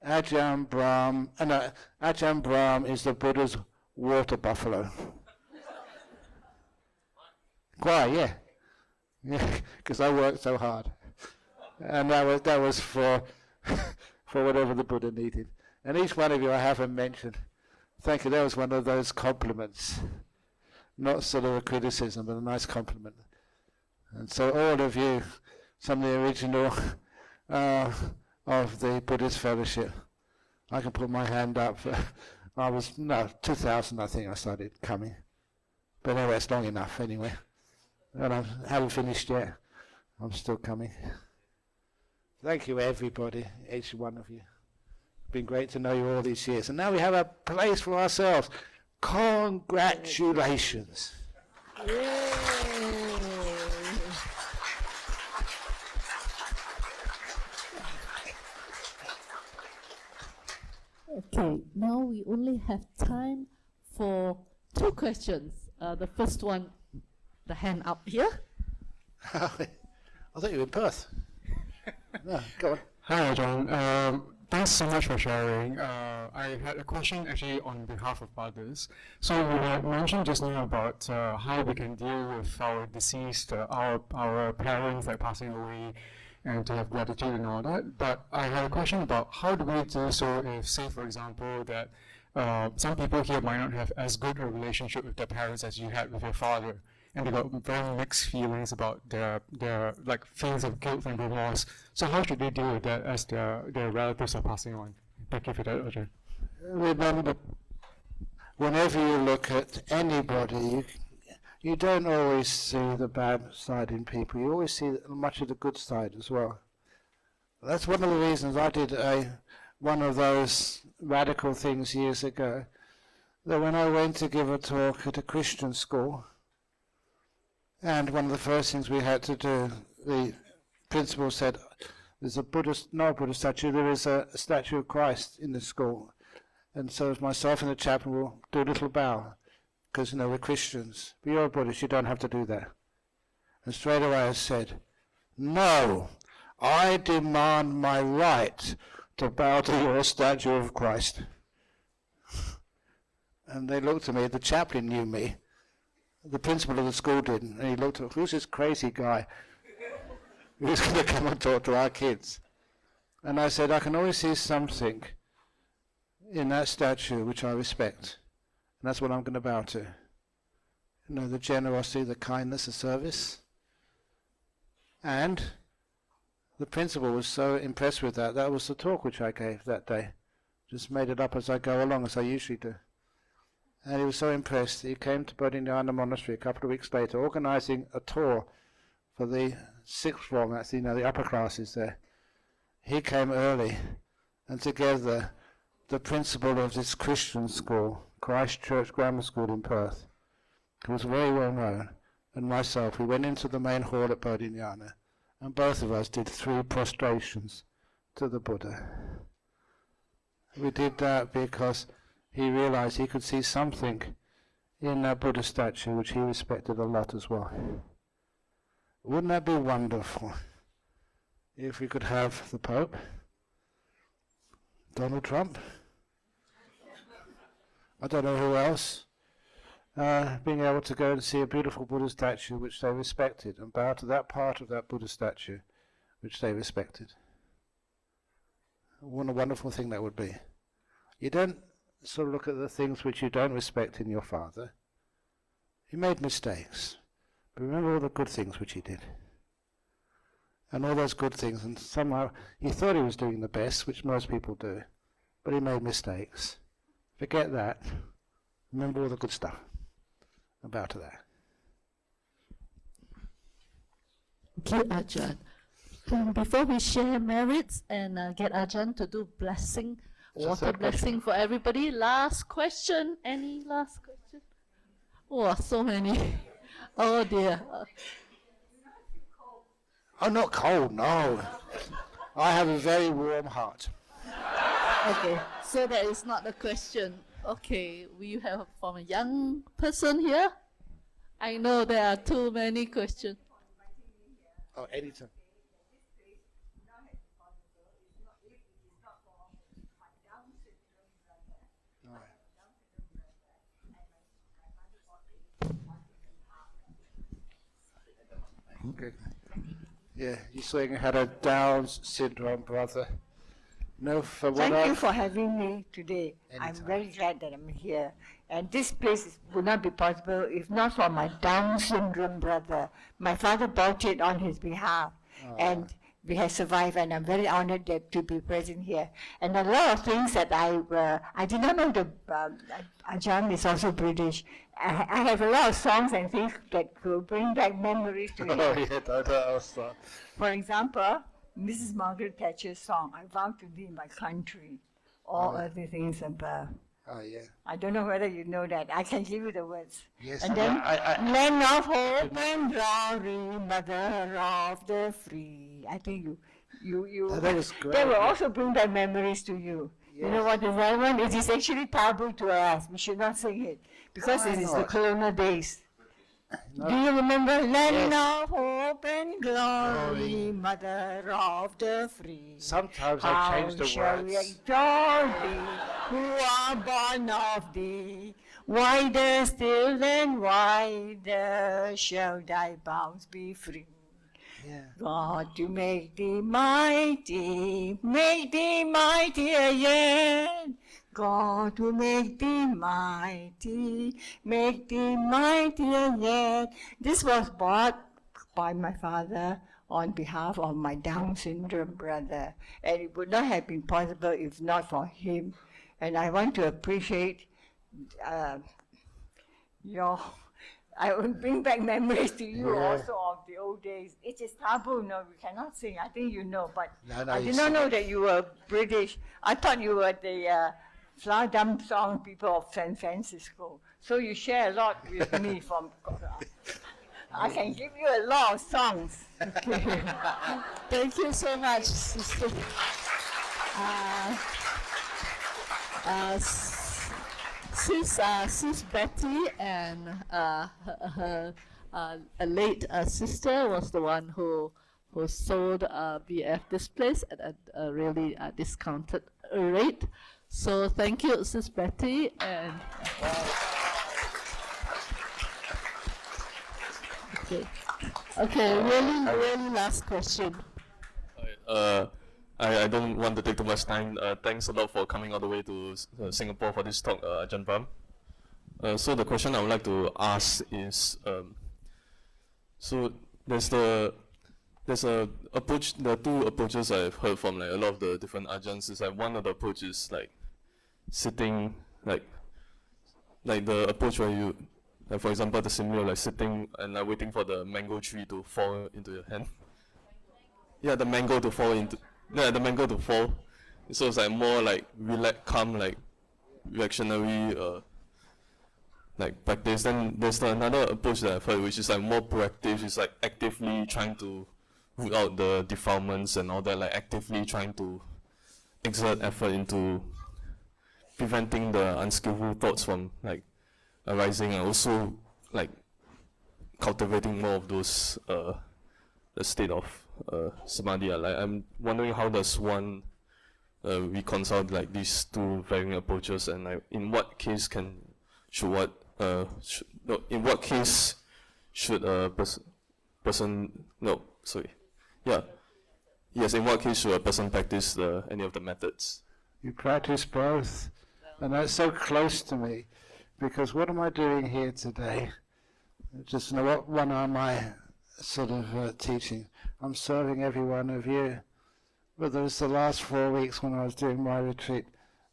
Ajahn Brahm, Ajahn Brahm is the Buddha's water buffalo. Why? Yeah, because I worked so hard, and that was for for whatever the Buddha needed. And each one of you I haven't mentioned. Thank you. That was one of those compliments, not sort of a criticism, but a nice compliment. And so all of you, some of the original of the Buddhist Fellowship, I can put my hand up. 2000 I think I started coming. But anyway, it's long enough anyway. And I haven't finished yet. I'm still coming. Thank you everybody, each one of you. It's been great to know you all these years. And now we have a place for ourselves. Congratulations. Yay. Okay, now we only have time for 2 questions. The first one, the hand up here. I thought you were in Perth. No, go on. Hi, John. Thanks so much for sharing. I had a question actually on behalf of others. So you had mentioned just now about how we can deal with our deceased, our parents like passing away, and to have gratitude and all that. But I had a question about how do we do so if, say, for example, that some people here might not have as good a relationship with their parents as you had with your father, and they got very mixed feelings about their like feelings of guilt and remorse. So how should they deal with that as their relatives are passing on? Thank you for that, Ajahn. Remember, whenever you look at anybody, you don't always see the bad side in people. You always see much of the good side as well. That's one of the reasons I did one of those radical things years ago. That when I went to give a talk at a Christian school, and one of the first things we had to do, the principal said, there's a Buddhist, no Buddhist statue, there is a statue of Christ in the school. And so myself and the chaplain will do a little bow, because, we're Christians. But you're a Buddhist, you don't have to do that. And straight away I said, no, I demand my right to bow to your statue of Christ. And they looked at me, the chaplain knew me. The principal of the school didn't, and he looked at, who's this crazy guy who's going to come and talk to our kids? And I said, I can always see something in that statue which I respect, and that's what I'm going to bow to. The generosity, the kindness, the service. And the principal was so impressed with that. That was the talk which I gave that day. Just made it up as I go along, as I usually do. And he was so impressed that he came to Bodhinyana Monastery a couple of weeks later, organising a tour for the 6th form, that's the upper classes there. He came early, and together the principal of this Christian school, Christ Church Grammar School in Perth, who was very well known, and myself, we went into the main hall at Bodhinyana, and both of us did 3 prostrations to the Buddha. We did that because he realized he could see something in that Buddha statue which he respected a lot as well. Wouldn't that be wonderful if we could have the Pope, Donald Trump, I don't know who else, being able to go and see a beautiful Buddha statue which they respected and bow to that part of that Buddha statue which they respected. What a wonderful thing that would be. You don't sort of look at the things which you don't respect in your father. He made mistakes, but remember all the good things which he did. And all those good things, and somehow he thought he was doing the best, which most people do, but he made mistakes. Forget that. Remember all the good stuff about that. Thank you, Ajahn. Before we share merits and get Ajahn to do blessing, water blessing for everybody, last question. Any last question? Oh, so many. Oh dear. Oh, not cold, no. I have a very warm heart. Okay, so that is not a question. Okay, we have from a young person here. I know there are too many questions. Oh, anytime. Okay. Yeah, you saying I had a Down syndrome brother. No, for what Thank I... you for having me today. I'm Anytime. very glad that I'm here. And this place would not be possible if not for my Down syndrome brother. My father bought it on his behalf. And we have survived, and I'm very honored to be present here. And a lot of things that I did not know the Ajahn is also British. I have a lot of songs and things that will bring back memories to me. Oh, yeah, I'll start. For example, Mrs. Margaret Thatcher's song, I vow to thee my country, all earthly things above. Oh, yeah. I don't know whether you know that. I can give you the words. Yes, And then, I land of hope and glory, mother of the free. I think you. Oh, that was great. They will also bring back memories to you. You know what is that one? It is actually taboo to us. We should not sing it because it is the colonial days. No. Do you remember? Land of hope and glory, mother of the free. Sometimes I change the How shall we words. exalt thee, who are born of thee? Wider still and wider shall thy bounds be free. Yeah. God, to make thee mightier yet. God, to make thee mightier yet. This was bought by my father on behalf of my Down syndrome brother, and it would not have been possible if not for him. And I want to appreciate I will bring back memories to you also of the old days. It is taboo, no, we cannot sing. I think you know, but No, I you did not sing. know that you were British. I thought you were the flower dump song people of San Francisco. So you share a lot with me from. I can give you a lot of songs. Thank you so much, sister. Sis Betty and her late sister was the one who sold BF this place at a really discounted rate. So thank you, Sis Betty. And okay, really last question. I don't want to take too much time. Thanks a lot for coming all the way to Singapore for this talk, Ajahn Brahm. So the question I would like to ask is, so there's a approach. There are two approaches I've heard from like a lot of the different ajahns. Is like one of the approach is like sitting, like the approach where you, like for example, the simile like sitting and like waiting for the mango tree to fall into your hand. Yeah, the mango to fall into. Yeah, the mango to fall. So it's like more like calm, like reactionary, like practice. Then there's another approach that I've heard, which is like more proactive. It's like actively trying to root out the defilements and all that. Like actively trying to exert effort into preventing the unskillful thoughts from like arising, and also like cultivating more of those the state of samadhi. Like I'm wondering how does one reconcile like these two varying approaches, and like in what case should a in what case should a person practice any of the methods? You practice both, and that's so close to me, because what am I doing here today? Just know what one am I sort of teaching? I'm serving every one of you. But there was the last 4 weeks when I was doing my retreat.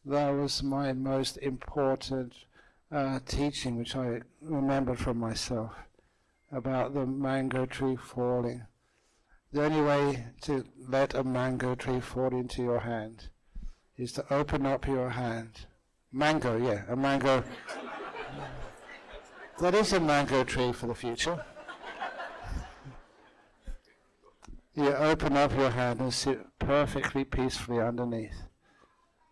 That was my most important teaching, which I remembered from myself, about the mango tree falling. The only way to let a mango tree fall into your hand is to open up your hand. Mango, yeah, a mango. That is a mango tree for the future. You open up your hand and sit perfectly peacefully underneath,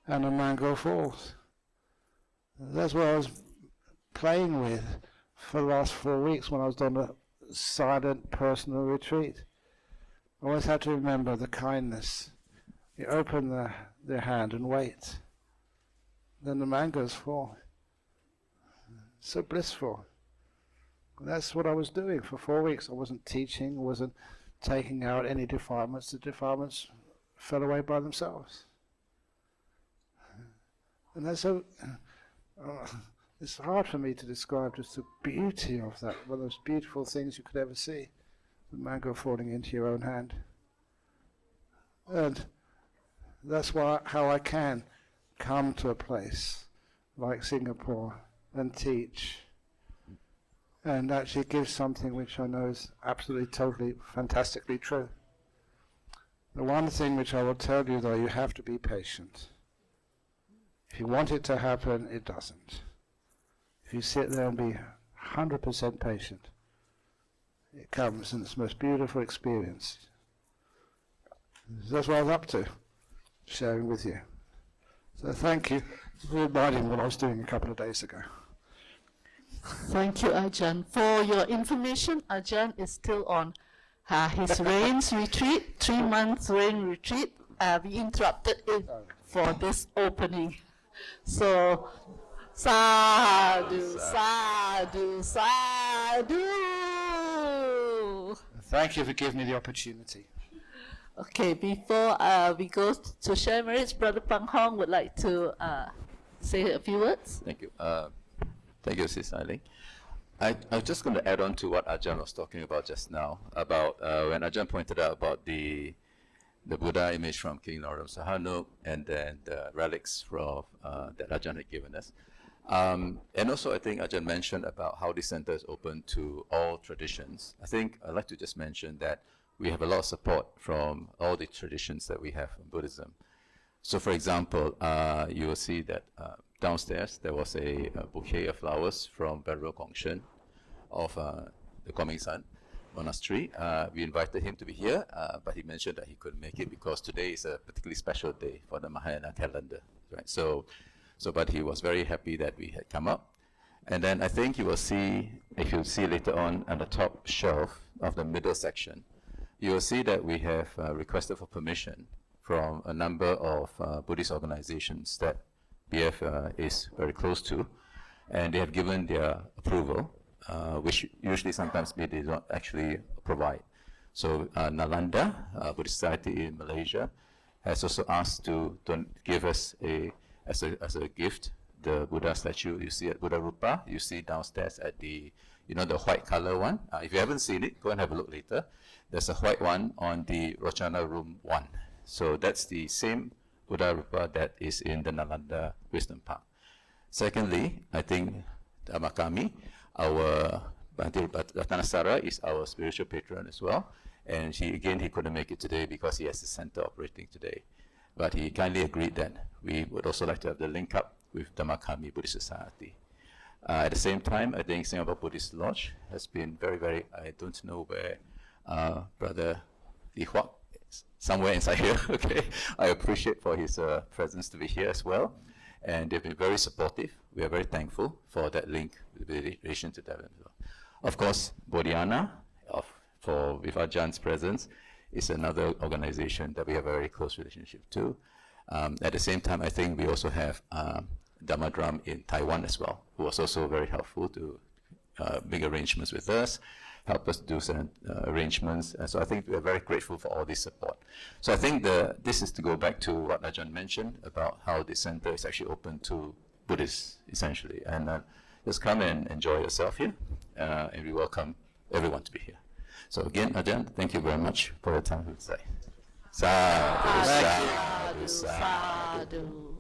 and a mango falls. That's what I was playing with for the last 4 weeks when I was on a silent personal retreat. I always have to remember the kindness. You open the hand and wait. Then the mangoes fall. So blissful. That's what I was doing for 4 weeks. I wasn't teaching, wasn't taking out any defilements. The defilements fell away by themselves. And that's so, it's hard for me to describe just the beauty of that, one of those beautiful things you could ever see, the mango falling into your own hand. And that's how I can come to a place like Singapore and teach and actually give something which I know is absolutely, totally, fantastically true. The one thing which I will tell you, though, you have to be patient. If you want it to happen, it doesn't. If you sit there and be 100% patient, it comes, and it's the most beautiful experience. That's what I was up to, sharing with you. So thank you for reminding me what I was doing a couple of days ago. Thank you, Ajahn. For your information, Ajahn is still on his rains retreat, 3 months rain retreat. We interrupted it for this opening. So, sadhu, sadhu, sadhu. Thank you for giving me the opportunity. Okay, before we go to share merits, Brother Pang Hong would like to say a few words. Thank you. Thank you, Sis Ailing. I'm just going to add on to what Ajahn was talking about just now, about when Ajahn pointed out about the Buddha image from King Norodom Sihanouk and then the relics from that Ajahn had given us. And also I think Ajahn mentioned about how this center is open to all traditions. I think I'd like to just mention that we have a lot of support from all the traditions that we have in Buddhism. So for example, you will see that downstairs there was a bouquet of flowers from Venerable Gongchen of the 𝐾𝐚𝐯 Monastery. We invited him to be here, but he mentioned that he couldn't make it because today is a particularly special day for the Mahayana calendar, right? So but he was very happy that we had come up. And then I think you will see, if you see later on the top shelf of the middle section, you will see that we have requested for permission from a number of Buddhist organizations that BF is very close to, and they have given their approval, which usually sometimes they do not actually provide. So Nalanda, Buddhist Society in Malaysia, has also asked to give us as a gift the Buddha statue you see at Buddha Rupa. You see downstairs at the the white color one. If you haven't seen it, go and have a look later. There's a white one on the Rochana room 1. So that's the same Buddha Rupa that is in the Nalanda Wisdom Park. Secondly, I think Dhammakami, our Bhante Ratnasara, is our spiritual patron as well. And he couldn't make it today because he has the center operating today. But he kindly agreed that we would also like to have the link up with Dhammakami Buddhist Society. At the same time, I think Singapore Buddhist Lodge has been very, very, I don't know where Brother 𝐷𝑒𝑘𝑡𝑒𝑐 is, somewhere inside here, okay? I appreciate for his presence to be here as well. And they've been very supportive. We are very thankful for that link with relation to that. Of course, Bodhiana, with Ajah's presence, is another organization that we have a very close relationship to. At the same time, I think we also have Dhamma Drum in Taiwan as well, who was also very helpful to make arrangements with us, help us do certain arrangements. And so I think we are very grateful for all this support. So I think this is to go back to what Ajahn mentioned about how the center is actually open to Buddhists, essentially. And just come and enjoy yourself here, and we welcome everyone to be here. So again, Ajahn, thank you very much for your time today. Sadhu, sadhu, sadhu.